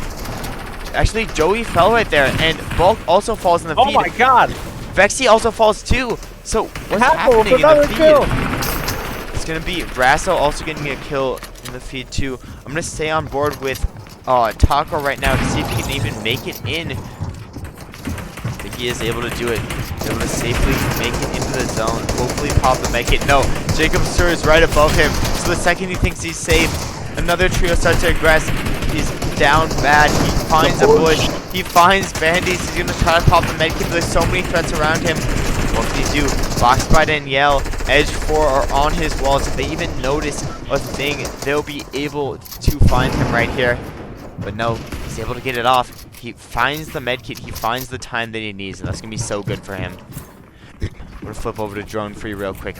A: Actually, Joey fell right there, and Bulk also falls in the feed.
B: Oh my god!
A: Vexy also falls too. So what's
B: Apple with
A: happening in the
B: another
A: feed?
B: kill.
A: It's gonna be Rasso also getting a kill in the feed too. I'm gonna stay on board with Taco right now to see if he can even make it in. I think he is able to do it. He's able to safely make it into the zone. Hopefully Papa make it. No, Jacob Sir is right above him. So the second he thinks he's safe, another trio starts to aggress. He's down bad. He finds a bush. He finds Bandies. He's gonna try to pop the medkit, but there's so many threats around him. What can he do? Box by Danielle. Edge 4 are on his walls. If they even notice a thing, they'll be able to find him right here. But no, he's able to get it off. He finds the medkit. He finds the time that he needs, and that's gonna be so good for him. I'm gonna flip over to drone free real quick.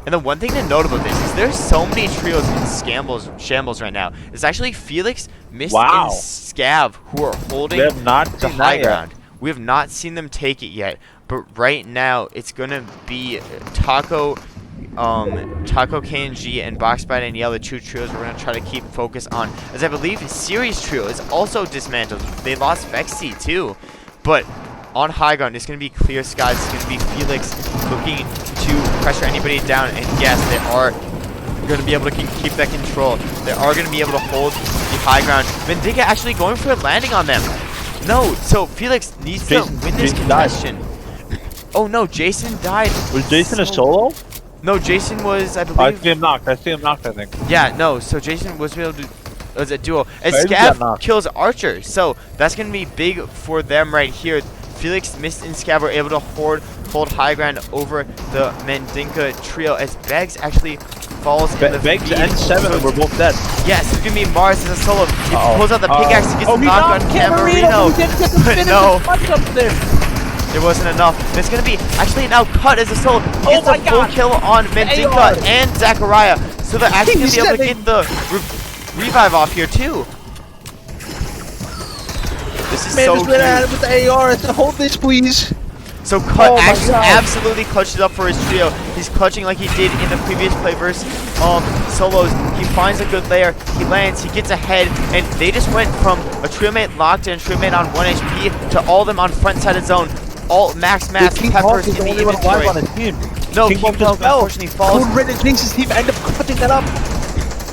A: And the one thing to note about this is there's so many trios in shambles right now. It's actually Felix, Mist,
B: Wow.
A: and Scav who are holding
B: We have not
A: the
B: seen
A: high
B: that yet.
A: ground. We have not seen them take it yet. But right now, it's gonna be Taco, KNG, and Box by Danielle, the two trios we're gonna try to keep focus on. As I believe Series Trio is also dismantled. They lost Vexy too. But on high ground, it's gonna be clear skies. It's gonna be Felix looking to pressure anybody down. And yes, they are gonna be able to keep that control. They are gonna be able to hold the high ground. Bendiga actually going for a landing on them. No, so Felix needs to win this contestation. Oh no, Jason died.
B: Was Jason a solo?
A: No, Jason was, I
B: I
A: believe.
B: see him knocked. I see him knocked, I think.
A: Yeah, no, so Jason was able to, as a duo. And
B: Maybe he got
A: Scav
B: knocked.
A: kills Archer, so that's going to be big for them right here. Felix, Mist, and Scav were able to hold high ground over the Mendinka trio as Beggs actually falls in the
B: Beggs
A: feed.
B: and Seven were both dead.
A: Yes, it's going to be Mars as a solo. He pulls out the
B: Uh-oh.
A: pickaxe, he gets
B: Oh,
A: the
B: he
A: knock on
B: knocked
A: Camarino. But no,
B: Punch up there.
A: it wasn't enough. It's going to be actually now Cut as a solo. He gets
B: my
A: a full
B: God.
A: kill on Mendinka
B: AR.
A: and Zachariah. So they're actually going to be able to get the revive off here too. This is so
B: Man, just went at
A: huge.
B: him with the AR. I said, hold this, please.
A: So Cut
B: Oh my God.
A: absolutely clutches up for his trio. He's clutching like he did in the previous PlayVS solos. He finds a good layer. He lands. He gets ahead, and they just went from a trio mate locked and a trio mate on 1 HP to all of them on front side of zone. All max
B: King
A: peppers
B: Hulk is
A: in
B: the
A: the
B: only one alive on
A: inventory.
B: his team.
A: No,
B: King
A: King
B: Hulk
A: Hulk
B: just fell.
A: unfortunately falls.
B: Code Red and Jinx's team end up clutching that up.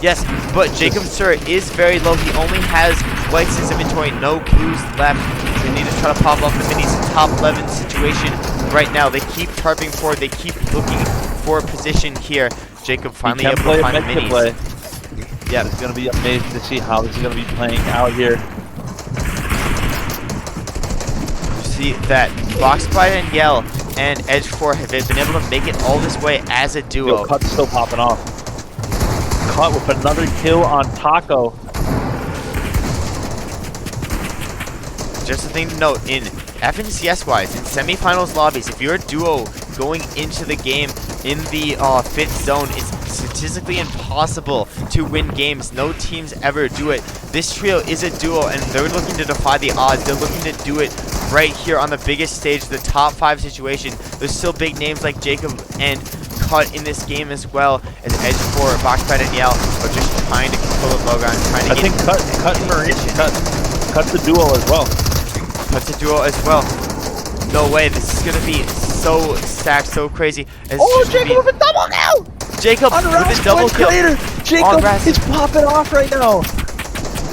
A: Yes, but Jacob Sir is very low. He only has whites in his inventory, no blues left. They need to try to pop off the minis. Top 11 situation right now. They keep tarping forward. They keep looking for a position here. Jacob finally able to find the minis.
B: Yeah, it's going to be amazing to see how this is going to be playing out here.
A: You see that Box by Danielle and Edge 4 have been able to make it all this way as a duo.
B: Yo, Cut's still popping off. Cut with another kill on Taco.
A: Just a thing to note, in FNCS wise, in semifinals lobbies, if you're a duo going into the game in the 5th zone, it's statistically impossible to win games. No teams ever do it. This trio is a duo, and they're looking to defy the odds. They're looking to do it right here on the biggest stage, the top 5 situation. There's still big names like Jacob and Cut in this game as well, as Edge 4, Box by Danielle are just trying to control the low ground, trying to
B: I think Cut and Marine, Cut's a duo as well.
A: Cut's a duo as well. No way, this is gonna be so stacked, so crazy. It's
B: Oh,
A: just gonna
B: Jacob with a double kill!
A: Jacob with a double kill.
B: Jacob
A: Ras-
B: is popping off right now.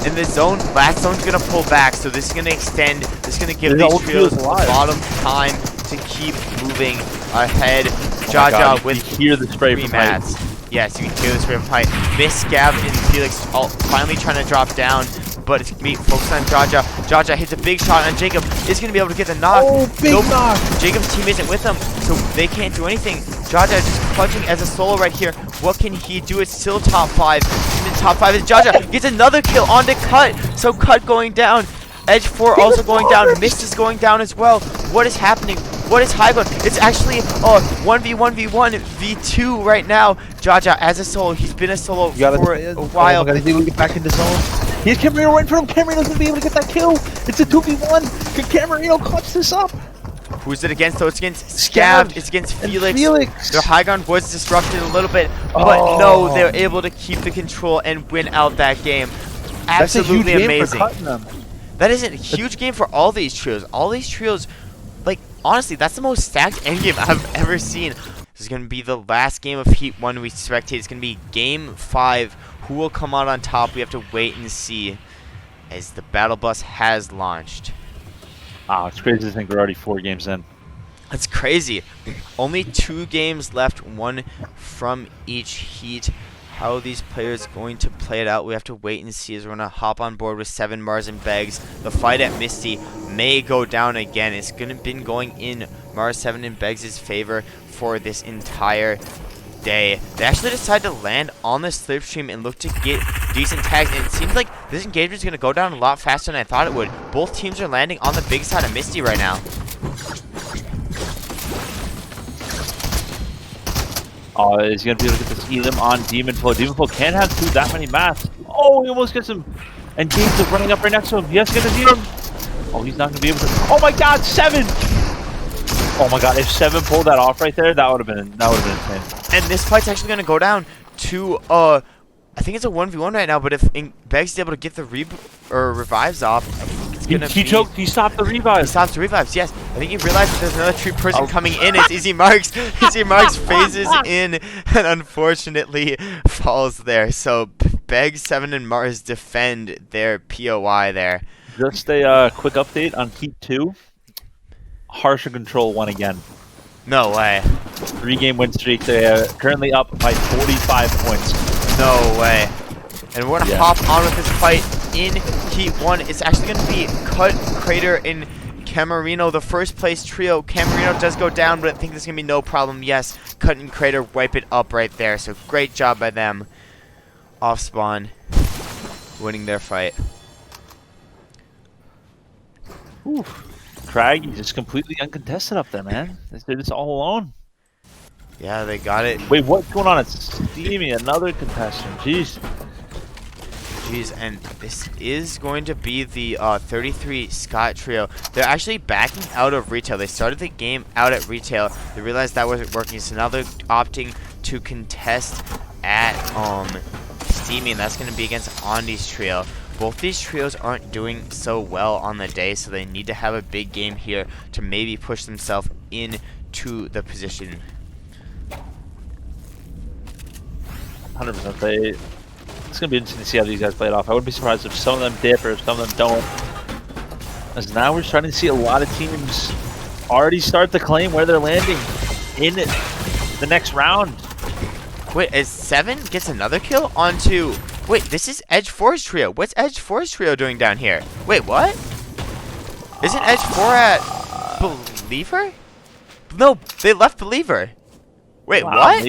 A: In this zone, last zone's gonna pull back, so this is gonna extend. This is gonna give
B: The
A: these
B: whole
A: trios
B: field's
A: a
B: alive.
A: lot of time to keep moving ahead.
B: Oh my
A: Jaja
B: God,
A: with
B: you hear the spray
A: three
B: from height.
A: mats. Yes, you can hear the spray from height. Miss Scav and Felix all finally trying to drop down, but it's gonna be focused on Jaja. Jaja hits a big shot on Jacob. Is gonna be able to get the knock.
B: Oh, big knock.
A: Jacob's team isn't with him, so they can't do anything. Jaja just clutching as a solo right here. What can he do? It's still top 5. In the top 5 is Jaja. Gets another kill onto Cut. So Cut going down. Edge 4 also going down. Mist is going down as well. What is happening? What is high ground? It's actually 1v1v1 v2 right now. Jaja as a solo. He's been a solo for a while.
B: Oh my God, he's able to get back into zone. Here's Camarino right in front of him. Camarino's gonna be able to get that kill. It's a 2v1. Can Camarino clutch this up?
A: Who's it against though? It's against Scav. It's against Felix. Their high ground was disrupted a little bit, but no, they're able to keep the control and win out that game. absolutely
B: That's a huge
A: amazing.
B: game for cutting them.
A: That is a huge game for all these trios. All these trios, like, honestly, that's the most stacked endgame I've ever seen. This is going to be the last game of Heat 1 we spectate. It's going to be Game 5. Who will come out on top? We have to wait and see as the Battle Bus has launched.
B: Oh, it's crazy to think we're already 4 games in.
A: That's crazy. Only 2 games left, 1 from each heat. How are these players going to play it out? We have to wait and see as we're going to hop on board with 7 Mars and Beggs. The fight at Misty may go down again. It's going to been going in Mars 7 and Beggs' favor for this entire day. They actually decided to land on the slipstream and look to get decent tags. And it seems like this engagement is going to go down a lot faster than I thought it would. Both teams are landing on the big side of Misty right now.
B: Oh, is he going to be able to get this Elim on Demon Flow? Demon Flow can't have that many mats. Oh, he almost gets him. And James is running up right next to him. Yes, he's going to beat him. Oh, he's not going to be able to. Oh my God, 7! Oh my God, if 7 pulled that off right there, that would have been insane.
A: And this fight's actually going to go down to, I think it's a 1v1 right now, but if Beggs is able to get the revives off, I think it's going to be...
B: He choked, he stopped the revives.
A: He stops the revives, yes. I think he realized that there's another tree person coming in. It's Easy Marks. Easy Marks phases in and unfortunately falls there. So Beggs, 7, and Mars defend their POI there.
B: Just a quick update on Heat 2. Harsher Control won again.
A: No way.
B: 3-game win streak. They are currently up by 45 points.
A: No way. And we're going to hop on with this fight in Heat 1. It's actually going to be Cut, Crater, and Camarino, the first place trio. Camarino does go down, but I think there's going to be no problem. Yes, Cut and Crater wipe it up right there. So great job by them. Off spawn. Winning their fight.
B: Oof. Craggy just completely uncontested up there, man. They're just all alone.
A: Yeah, they got it.
B: Wait, what's going on? It's Steamy, another contestant. Jeez.
A: Jeez, and this is going to be the 33 Scott trio. They're actually backing out of retail. They started the game out at retail. They realized that wasn't working, so now they're opting to contest at Steamy, and that's going to be against Andy's trio. Both these trios aren't doing so well on the day, so they need to have a big game here to maybe push themselves into the position.
B: 100%. It's going to be interesting to see how these guys play it off. I wouldn't be surprised if some of them dip or if some of them don't. As now we're starting to see a lot of teams already start to claim where they're landing in the next round.
A: Wait, as 7 gets another kill onto... Wait, this is Edge 4's trio. What's Edge 4's trio doing down here? Wait, what? Isn't Edge 4 at Believer? No, they left Believer. Wait,
B: wow,
A: what?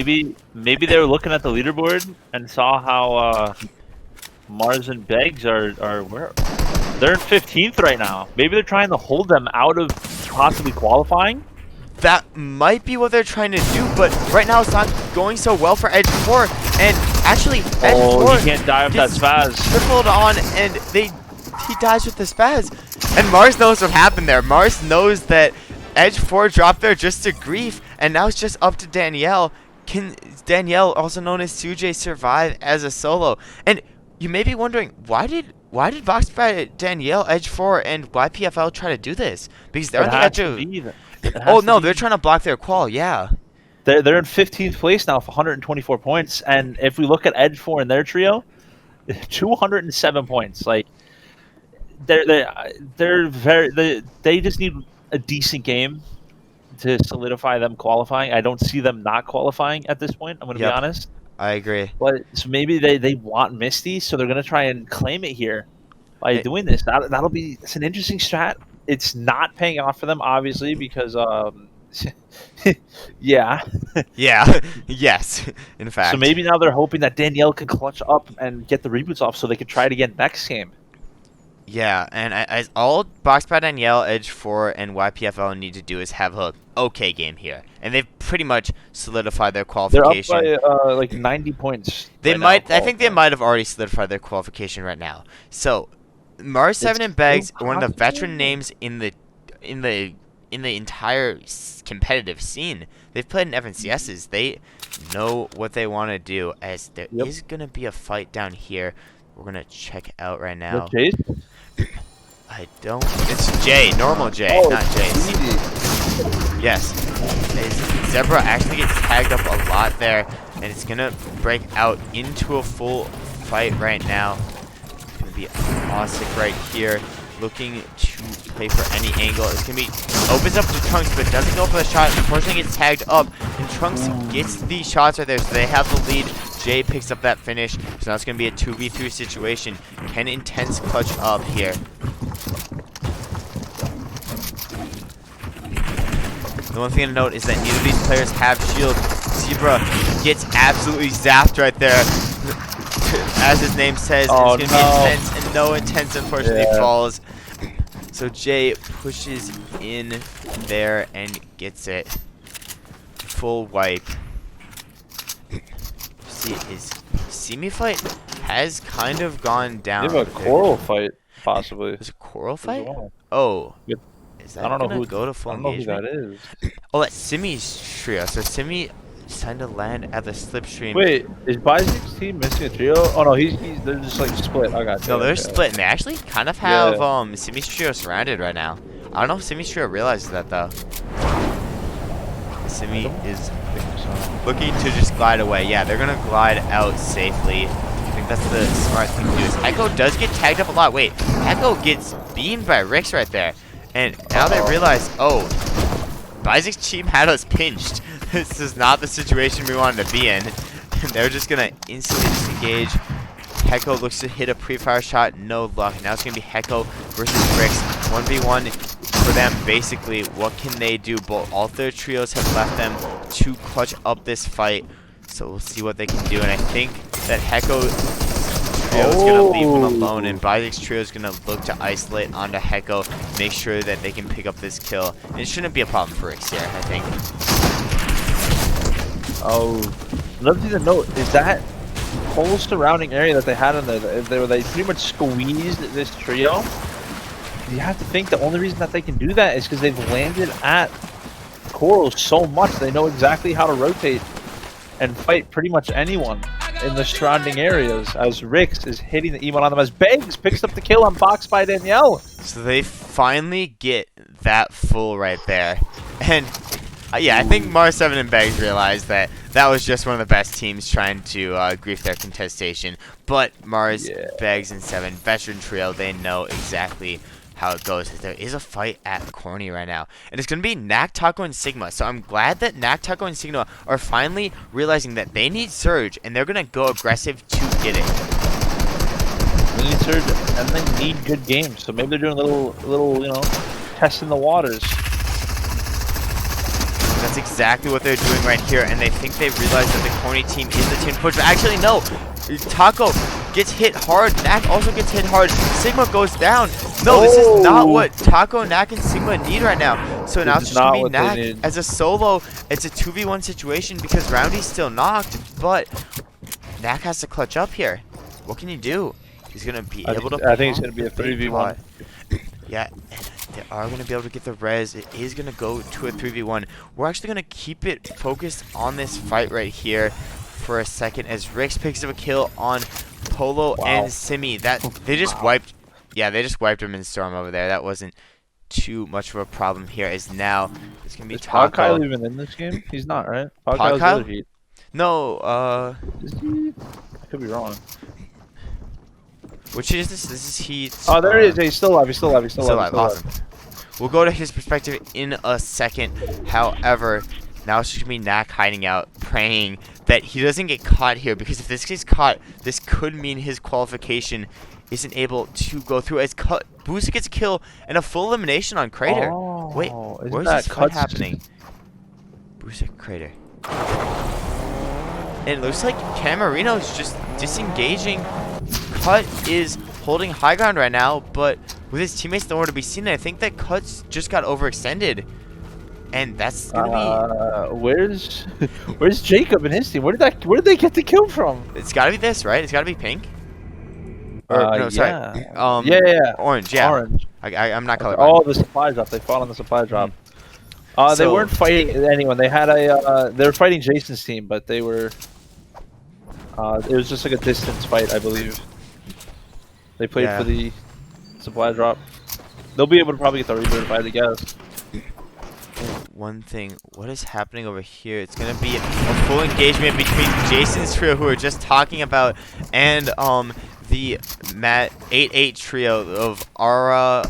B: Maybe they were looking at the leaderboard and saw how Mars and Beggs are where? They're in 15th right now. Maybe they're trying to hold them out of possibly qualifying.
A: That might be what they're trying to do, but right now it's not going so well for Edge 4. And actually, Edge 4
B: he can't die with that spaz.
A: Tripled on, and he dies with the spaz. And Mars knows what happened there. Mars knows that Edge 4 dropped there just to grief, and now it's just up to Danielle. Can Danielle, also known as Sujay, survive as a solo? And you may be wondering, why did Box by Danielle, Edge 4, and YPFL try to do this? Because they're on the edge of... Oh no, they're trying to block their qual, yeah.
B: They're in 15th place now with 124 points, and if we look at Edge 4 and their trio, 207 points. Like they just need a decent game to solidify them qualifying. I don't see them not qualifying at this point. I'm going to be honest.
A: I agree.
B: But so maybe they want Misty, so they're going to try and claim it here by doing this. It's an interesting strat. It's not paying off for them, obviously, because yeah.
A: Yeah. Yes. In fact.
B: So maybe now they're hoping that Danielle can clutch up and get the reboots off so they can try it again next game.
A: Yeah, and as all Box by Danielle, Edge 4, and YPFL need to do is have a okay game here. And they've pretty much solidified their qualification.
B: They're up by like 90 points.
A: I think they might have already solidified their qualification right now. So Mars 7 and Beggs are one of the veteran names in the entire competitive scene. They've played in FNCSs. They know what they want to do, as there is going to be a fight down here. we're gonna check out right now.
B: What, Chase?
A: I don't. It's Jay, normal Jay,
B: Oh,
A: not Jay.
B: easy.
A: Yes. Zebra actually gets tagged up a lot there, and it's gonna break out into a full fight right now. It's gonna be Osik right here, looking to play for any angle. It's gonna be opens up to Trunks, but doesn't go for the shot. Unfortunately, gets tagged up, and Trunks gets the shots right there, so they have the lead. Jay picks up that finish, so now it's gonna be a 2v3 situation. Can Intense clutch up here? The one thing to note is that neither of these players have shield. Zebra gets absolutely zapped right there. As his name says,
B: Oh,
A: it's going to be Intense, and no Intense unfortunately falls. So Jay pushes in there and gets it. Full wipe. See, his semi-fight has kind of gone down.
B: They have a coral fight, possibly.
A: There's a coral fight?
B: Well.
A: Oh.
B: Yep.
A: Is that
B: I don't know
A: gonna
B: who
A: go to full
B: I don't know who
A: engagement?
B: that is.
A: Oh, that's Simi's trio. So Simi is trying to land at the slipstream.
B: Wait, is Bizik's team missing a trio? Oh no, they're just like split. I got you.
A: No, they're
B: Okay.
A: split, and they actually kind of have Simi's trio surrounded right now. I don't know if Simi's trio realizes that though. Simi is looking to just glide away. Yeah, they're gonna glide out safely. I think that's the smart thing to do. Hecko does get tagged up a lot. Wait, Hecko gets beamed by Rix right there. And now they realize, oh, Bizik's team had us pinched. This is not the situation we wanted to be in. They're just going to instantly disengage. Hecko looks to hit a pre-fire shot. No luck. Now it's going to be Hecko versus Rix. 1v1 for them, basically. What can they do? All their trios have left them to clutch up this fight. So we'll see what they can do. And I think that Hecko trio is going to leave him alone, and Bizik's trio is going to look to isolate onto Hecko, make sure that they can pick up this kill. And it shouldn't be a problem for Rix here, I think.
B: Oh, another thing to note is that whole surrounding area that they had in there, they pretty much squeezed this trio. You have to think the only reason that they can do that is because they've landed at Coral so much. They know exactly how to rotate and fight pretty much anyone in the surrounding areas, as Rix is hitting the emote on them, as Beggs picks up the kill on Box by Danielle.
A: So they finally get that full right there. And yeah, I think Mar7 and Beggs realized that that was just one of the best teams trying to grief their contestation. But Mars, Beggs, and 7, veteran trio, they know exactly how it goes. There is a fight at Corny right now, and it's going to be Knack, Taco, and Sigma. So I'm glad that Knack, Taco, and Sigma are finally realizing that they need Surge, and they're going to go aggressive to get it.
B: They need Surge, and they need good games. So maybe they're doing a little, you know, testing the waters.
A: That's exactly what they're doing right here, and they think they realize that the Corny team is the team to push. But actually, no. Taco gets hit hard. Knack also gets hit hard. Sigma goes down. No, this is not what Taco, Knack, and Sigma need right now. So now it's just going to be Knack as a solo. It's a 2v1 situation because Roundy's still knocked, but Knack has to clutch up here. What can you do? He's going to be able to...
B: I think it's going to be a 3v1.
A: Yeah, and they are going to be able to get the res. It is going to go to a 3v1. We're actually going to keep it focused on this fight right here for a second as Rix picks up a kill on Polo and Simi. That they just wiped. Yeah, they just wiped him in Storm over there. That wasn't too much of a problem here. As now it's gonna be Taco.
B: Kyle even in this game? He's not, right?
A: Kyle? No.
B: Is he? I could be wrong.
A: Which is this? This is Heat.
B: Oh, there he is. He's still alive. He's still alive. He's still alive.
A: Awesome. We'll go to his perspective in a second. However, now it's just gonna be Knack hiding out, praying that he doesn't get caught here, because if this gets caught, this could mean his qualification isn't able to go through. As Booster gets a kill and a full elimination on Crater.
B: Oh,
A: wait, where's this fight happening? Booster, Crater. And it looks like Camarino's just disengaging. Cut is holding high ground right now, but with his teammates nowhere to be seen, I think that Cut's just got overextended. And that's gonna
B: be where's Jacob and his team? Where did they get the kill from?
A: It's gotta be this, right? It's gotta be pink. Or, no, sorry.
B: Yeah.
A: Orange, yeah.
B: Orange.
A: I'm not colorblind.
B: Oh, the supply drop. They fought on the supply drop. They weren't fighting anyone. They had they were fighting Jason's team, but they were it was just like a distance fight, I believe. They played
A: Yeah.
B: for the supply drop. They'll be able to probably get the reboot if I had to guess.
A: One thing, what is happening over here? It's gonna be a full engagement between Jason's trio, who we were just talking about, and the Matt 8-8 trio of Ara,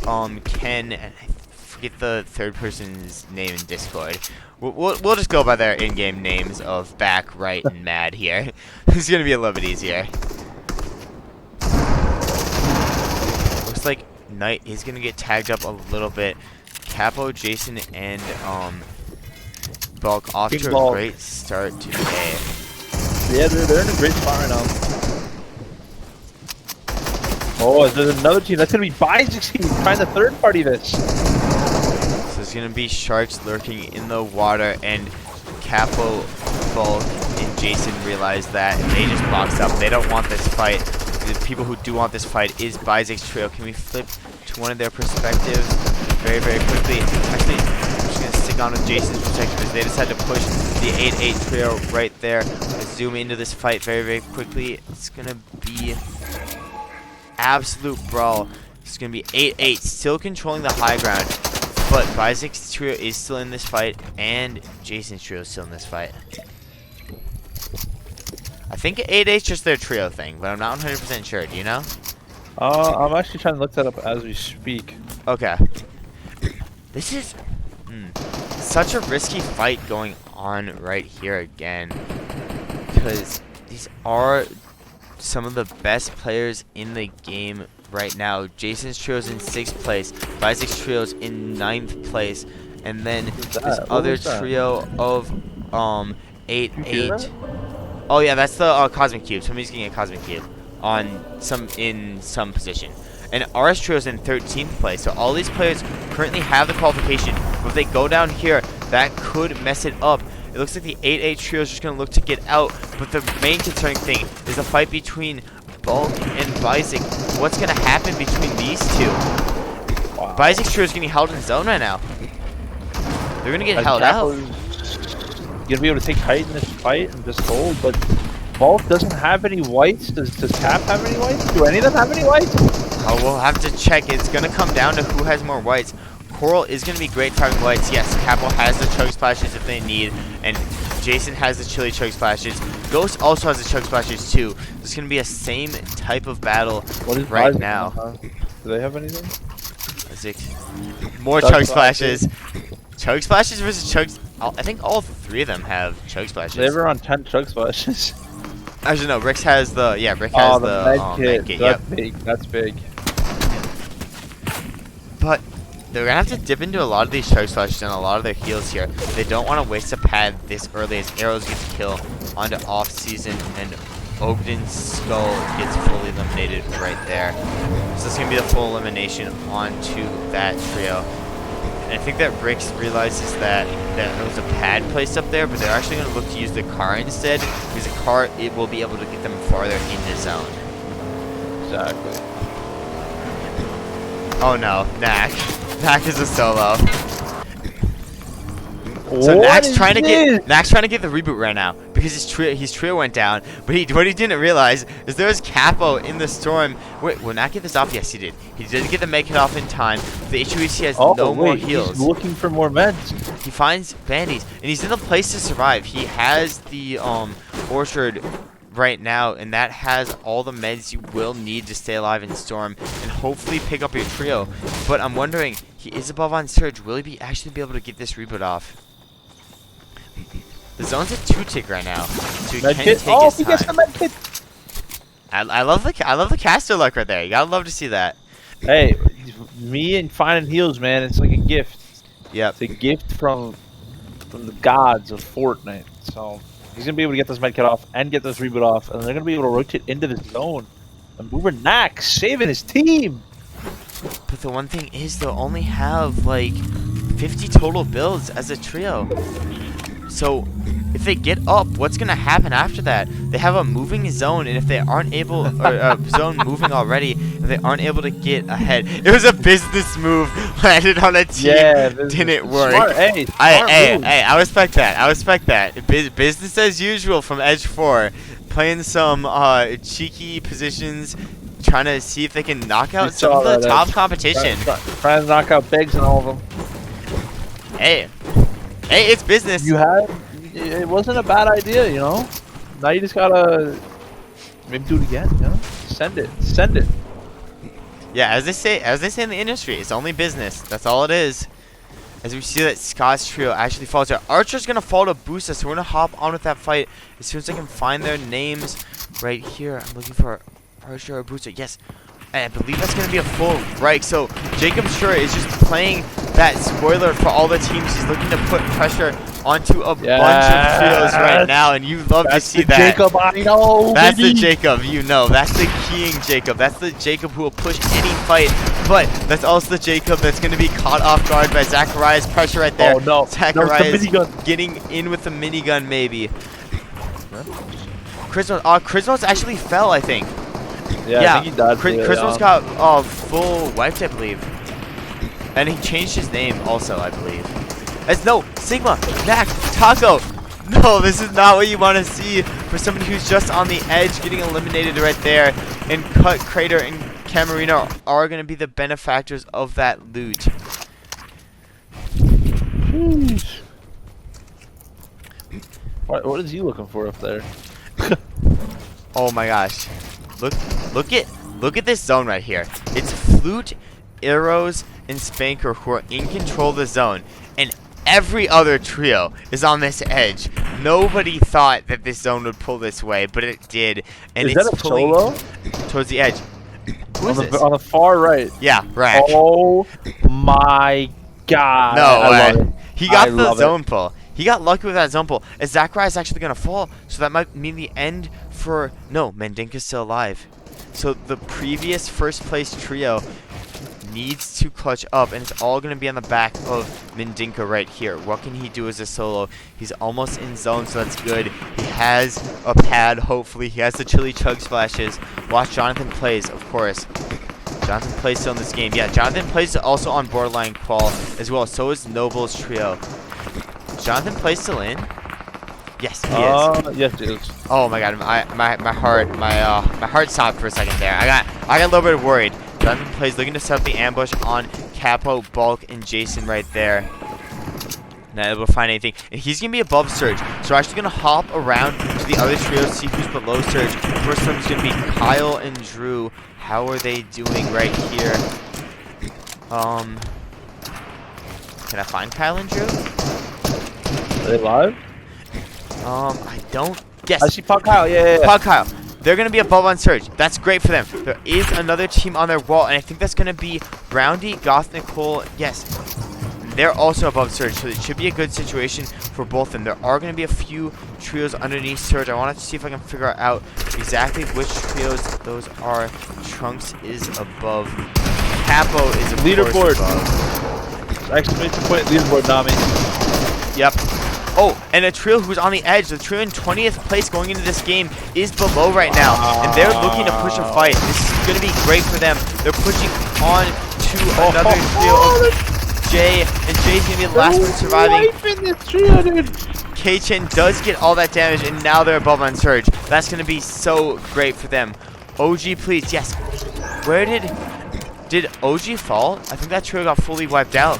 A: Ken, and I forget the third person's name in Discord. We'll just go by their in-game names of Back, Right, and Mad here. It's gonna be a little bit easier. Looks like Knight is gonna get tagged up a little bit. Capo, Jason, and Bulk off to a great start today.
B: Yeah, they're in a great spot right now. Oh, there's another team. That's going to be Bize's team trying to third party this.
A: So there's going to be sharks lurking in the water, and Capo, Bulk, and Jason realize that, and they just box up. They don't want this fight. The people who do want this fight is Bize's trio. Can we flip to one of their perspectives very, very quickly? Actually, I'm just going to stick on with Jason's perspective as they decide to push the 8-8 trio right there. I'm going to zoom into this fight very, very quickly. It's going to be absolute brawl. It's going to be 8-8, still controlling the high ground. But Bize's trio is still in this fight, and Jason's trio is still in this fight. I think 8-8 is just their trio thing, but I'm not 100% sure. Do you know?
B: I'm actually trying to look that up as we speak.
A: Okay. This is such a risky fight going on right here again, because these are some of the best players in the game right now. Jason's trio's in 6th place, Bize's trio's in 9th place, and then this other trio of 8-8. Oh yeah, that's the Cosmic Cube. Somebody's getting a Cosmic Cube in some position. And RS Trio's in 13th place. So all these players currently have the qualification. But if they go down here, that could mess it up. It looks like the 8-8 trio is just going to look to get out. But the main concerning thing is the fight between Bulk and Bize. What's going to happen between these two? Wow. Bize's trio is getting held in zone right now. They're going to get held out.
B: You're gonna be able to take height in this fight and just hold, but Bulk doesn't have any whites. Does Cap have any whites? Do any of them have any whites?
A: Oh, we'll have to check. It's gonna come down to who has more whites. Coral is gonna be great targeting whites. Yes, Capo has the chug splashes if they need, and Jason has the chili chug splashes. Ghost also has the chug splashes too. It's gonna be a same type of battle right now.
B: Do they have anything?
A: More chug splashes. Chug splashes versus chugs. I think all 3 of them have chug splashes.
B: They were on 10 chug splashes.
A: Actually, no. Rick's has the Rick has the med kit.
B: That's big. That's big.
A: But they're gonna have to dip into a lot of these chug splashes and a lot of their heals here. They don't want to waste a pad this early as arrows get the kill onto off season, and Ogden's skull gets fully eliminated right there. So it's gonna be the full elimination onto that trio. And I think that Rix realizes that there was a pad placed up there, but they're actually going to look to use the car instead, because the car, it will be able to get them farther into zone.
B: Exactly.
A: Oh no, Knack. Knack is a solo. So Knack's trying to get the reboot right now because his trio went down. But what he didn't realize is there was Capo in the storm. Wait, will Knack get this off? Yes, he did. He did get the make it off in time. The issue is he has no more heals.
B: He's looking for more meds.
A: He finds bandies, and he's in a place to survive. He has the orchard right now, and that has all the meds you will need to stay alive in storm and hopefully pick up your trio. But I'm wondering, he is above on surge. Will he actually be able to get this reboot off? The zone's at 2-tick right now, so he can take his time.
B: He gets the med kit.
A: I love the caster luck right there. You gotta love to see that.
B: Hey, me and finding heals, man. It's like a gift.
A: Yep.
B: It's a gift from the gods of Fortnite. So he's gonna be able to get this med kit off and get this reboot off, and they're gonna be able to rotate into the zone. And Boomer Knack saving his team.
A: But the one thing is, they'll only have like 50 total builds as a trio. So if they get up, what's gonna happen after that? They have a moving zone, and if they aren't able, or a zone moving already, if they aren't able to get ahead, it was a business move. Landed on a team, didn't work.
B: Smart, hey,
A: I respect that. I respect that. Business as usual from Edge 4, playing some cheeky positions, trying to see if they can knock out some
B: saw
A: of the
B: that
A: top
B: edge.
A: competition.
B: Trying to knock out Begs and all of them.
A: Hey, it's business.
B: It wasn't a bad idea, you know. Now you just gotta maybe do it again, you know. Send it.
A: Yeah, as they say in the industry, it's only business. That's all it is. As we see that Scott's trio actually falls there. Archer's gonna fall to boost us, so we're gonna hop on with that fight as soon as I can find their names right here. I'm looking for Archer or Booster. Yes. And I believe that's going to be a full right. So Jacob Sure is just playing that spoiler for all the teams. He's looking to put pressure onto a bunch of trios right now, and you love to see that.
B: Jacob, I know.
A: That's
B: baby.
A: the Jacob, you know. That's the keying Jacob. That's the Jacob who will push any fight. But that's also the Jacob that's going to be caught off guard by Zachariah's pressure right there.
B: Oh no!
A: Zachariah is
B: minigun.
A: getting in with the minigun, maybe. Chrismos actually fell, I think.
B: Yeah, I think he died.
A: Chrismos got full wiped, I believe. And he changed his name also, I believe. No, Sigma, Mac, Taco. No, this is not what you want to see for somebody who's just on the edge getting eliminated right there. And Cut, Crater, and Camarino are going to be the benefactors of that loot.
B: What is he looking for up there?
A: Oh my gosh. Look at this zone right here. It's Flute, Arrows, and Spanker who are in control of the zone, and every other trio is on this edge. Nobody thought that this zone would pull this way, but it did, and
B: is
A: it's
B: that a
A: pulling
B: solo?
A: towards the edge. Who is this?
B: On the far right.
A: Yeah, Rash.
B: Oh my god.
A: No
B: I love
A: way.
B: it.
A: He got the
B: love
A: zone pull. He got lucky with that zone pull. As Zachariah is actually going to fall, so that might mean the end for... No, Mandinka's still alive. So the previous first place trio needs to clutch up, and it's all going to be on the back of Mandinka right here. What can he do as a solo? He's almost in zone, so that's good. He has a pad, hopefully. He has the chili chug splashes. Watch Jonathan plays, of course. Jonathan plays still in this game. Yeah, Jonathan plays also on borderline qual as well. So is Noble's trio. Jonathan plays still in? Yes, he is.
B: Yes, dude.
A: Oh my god, my heart stopped for a second there. I got a little bit worried. Jonathan plays looking to set up the ambush on Capo, Bulk, and Jason right there. Not able to find anything. And he's gonna be above Surge. So we're actually gonna hop around to the other trios, see who's below Surge. First one's gonna be Kyle and Drew. How are they doing right here? Can I find Kyle and Drew?
B: Are they live?
A: I don't. Yes.
B: I see Pug Kyle. Yeah.
A: Pug Kyle. They're going to be above on Surge. That's great for them. There is another team on their wall, and I think that's going to be Roundy, Goth, Nicole. Yes. They're also above Surge, so it should be a good situation for both of them. There are going to be a few trios underneath Surge. I want to see if I can figure out exactly which trios those are. Trunks is above. Capo is of
B: Leaderboard.
A: Above.
B: Exclamation point leaderboard, Nami.
A: Yep. Oh, and a trio who's on the edge. The trio in 20th place going into this game is below right now. And they're looking to push a fight. This is going to be great for them. They're pushing on to another trio of Jay. And Jay's going to be the last one surviving.
B: In this trio, dude.
A: K-Chen does get all that damage, and now they're above on Surge. That's going to be so great for them. OG, please. Yes. Where did OG fall? I think that trio got fully wiped out.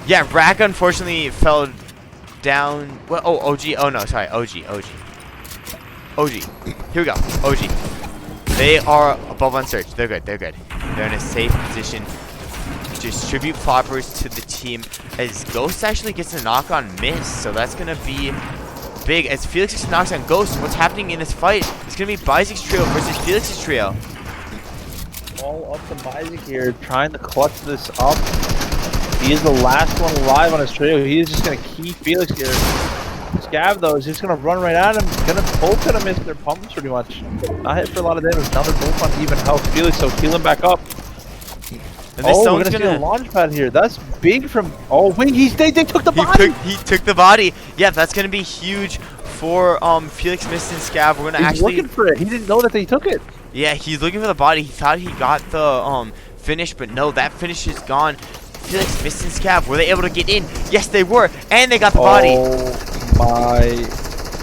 A: Yeah, Rack unfortunately fell down. Well, oh, OG. Oh, no, sorry. OG. Here we go. OG. They are above on Surge. They're good. They're in a safe position to distribute floppers to the team as Ghost actually gets a knock on miss. So that's going to be big. As Felix knocks on Ghost, what's happening in this fight? It's going to be Bizik's trio versus Felix's trio.
B: All up to Bizik here, trying to clutch this up. He is the last one alive on his trio. He is just going to key Felix here. Scav, though, is just going to run right at him. Both going to miss their pumps pretty much. Not hit for a lot of damage. Now they're both on even health. Felix, so heal him back up.
A: And this
B: we're going to see a launch pad here. That's big from... Oh, wait, they took the body!
A: He took the body. Yeah, that's going to be huge for Felix Mist and Scav. We're going to actually...
B: He's looking for it. He didn't know that they took it.
A: Yeah, he's looking for the body. He thought he got the finish, but no, that finish is gone. Felix Mist and Scav, were they able to get in? Yes, they were, and they got the body.
B: Oh my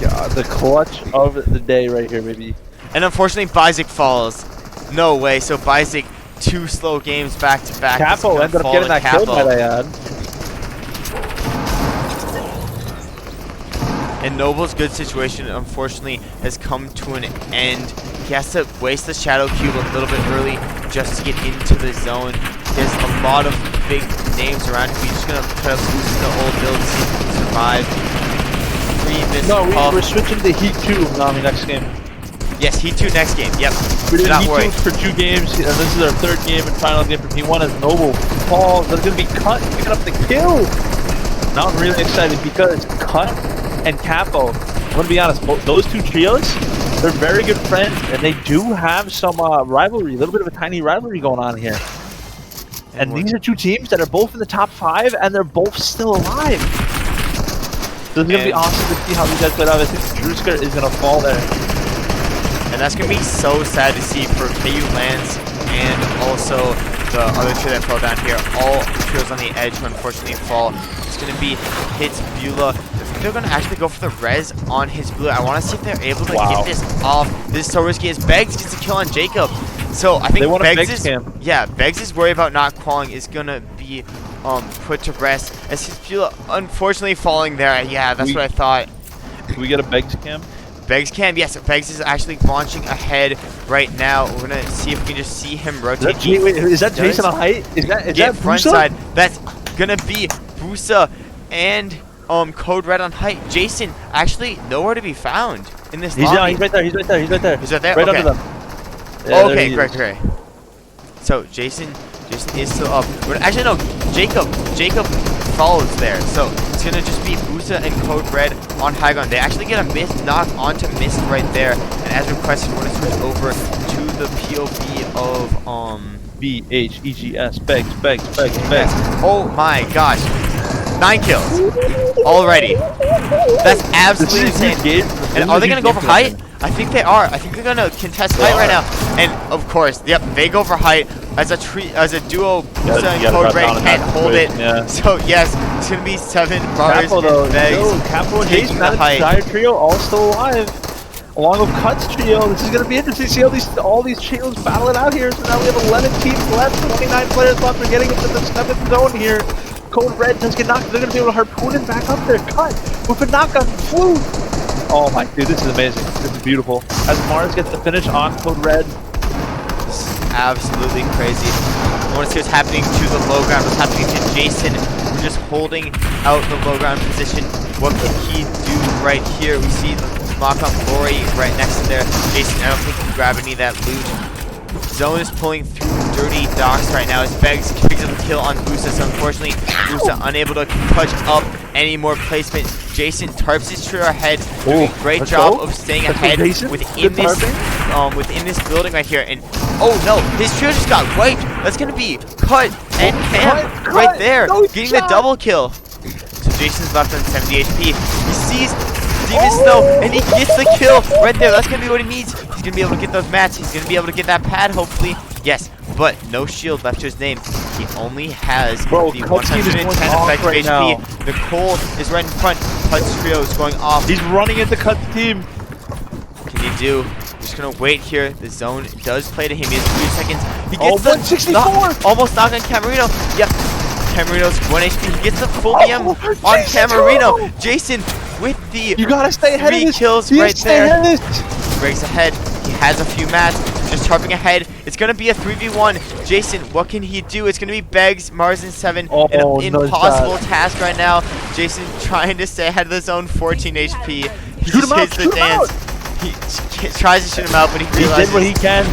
B: god, the clutch of the day right here, baby.
A: And unfortunately, Bizik falls. No way. So Bizik, 2 slow games back to back.
B: Capo ended up getting that kill by the
A: And Noble's good situation, unfortunately, has come to an end. He has to waste the Shadow Cube a little bit early just to get into the zone. There's a lot of big names around him. He's just going to put up the old build, see if he can survive.
B: No, we're switching to Heat 2 next game.
A: Yes, Heat 2 next game. Yep.
B: We did
A: Not
B: Heat
A: worry.
B: 2 for 2 games, and this is our 3rd game and final game for P1 as Noble Paul. They're going to be Cut picking up the kill. Now I'm really excited because Cut and Capo, I'm going to be honest, those 2 trios, they're very good friends, and they do have some rivalry, a little bit of a tiny rivalry going on here. And these are 2 teams that are both in the top 5, and they're both still alive. So it's going to be awesome to see how these guys play out. I think Druska is going to fall there.
A: And that's going to be so sad to see for KU Lance and also the other 2 that fell down here. All trios on the edge who unfortunately fall. It's going to be Hits Beulah. They're going to actually go for the res on his Beulah. I want to see if they're able to get this off. This is so risky as Beggs gets a kill on Jacob. So I think Beggs' worry about not qualifying is going to be put to rest. As his Beulah unfortunately falling there. Yeah, that's what I thought.
B: Can we get a Beggs cam?
A: Beggs cam, yes. Beggs is actually launching ahead right now. We're gonna see if we can just see him rotate.
B: Is that Jason on height? Is that
A: front side? That's gonna be Busa and Code Red on height. Jason actually nowhere to be found in this lobby.
B: He's right there. He's right there.
A: He's right there.
B: Right
A: okay.
B: under them. Yeah,
A: okay, great. So Jason is still up. Actually, no. Jacob follows there. So it's gonna just be Busa and Code Red on high ground. They actually get a mist knock onto Mist right there. And as requested, we're gonna switch over to the POV of
B: BHEGS. Beggs.
A: Oh my gosh. 9 kills already. That's absolutely insane. And are they gonna go for height? I think they are. I think they're gonna contest height right now. And of course, yep, they go for height as a duo. Busa and Code Red can't hold it. Yeah. So yes, it's gonna be 7 bars and Beggs
B: Capo and
A: taking the height.
B: Dire trio all still alive, along with Cut's trio. This is gonna be interesting to see all these trios battle it out here. So now we have 11 teams left, 29 players left. We're getting into the 7th zone here. Code Red does get knocked. They're gonna be able to harpoon him back up there. Cut with a knockout. Flew. Oh my dude, this is amazing. This is beautiful. As Mars gets the finish on Code Red.
A: This is absolutely crazy. I want to see what's happening to the low ground, what's happening to Jason. We're just holding out the low ground position. What can he do right here? We see the lock on Glory right next to there. Jason, I don't think he can grab any of that loot. Zone is pulling through dirty docks right now as Beggs picks up a kill on Busa. So unfortunately, Busa unable to touch up any more placement. Jason tarps his trio ahead, doing a great job of staying ahead within this building right here. And oh no, his trio just got wiped. That's gonna be Cut and Cam right there, getting the double kill. So Jason's left on 70 HP. He sees Demon Snow and he gets the kill right there. That's gonna be what he needs. He's gonna be able to get those mats. He's gonna be able to get that pad, hopefully. Yes, but no shield left to his name. He only has the 110 effective
B: right
A: HP.
B: now.
A: Nicole is right in front. Cut's trio is going off.
B: He's running into Cut's team.
A: What can he do? Just gonna wait here. The zone does play to him. He has 3 seconds. He gets
B: 164.
A: Almost knocked on Camarino. Yep. Camarino's 1 HP. He gets the full BM on Camarino. Jason with the
B: you gotta stay ahead of this.
A: Kills right there. He breaks ahead. He has a few mats. Just tarping ahead. It's gonna be a 3v1. Jason, what can he do? It's gonna be Beggs, Mars, and 7. An impossible task right now. Jason trying to stay ahead of the zone. 14 HP. He just hits the dance. He tries to shoot him out, but he realizes
B: did what he can.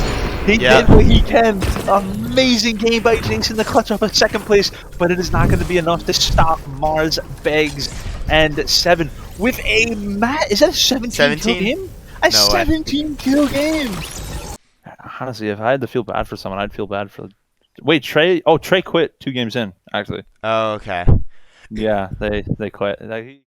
B: He did what he can. Amazing game by Jinx in the clutch up at 2nd place, but it is not going to be enough to stop Mars, Beggs, and 7 with a is that a 17 kill game? A 17 kill game. Honestly, if I had to feel bad for someone, I'd feel bad for. Wait, Trey. Oh, Trey quit 2 games in, actually.
A: Oh, okay.
B: Yeah, they quit.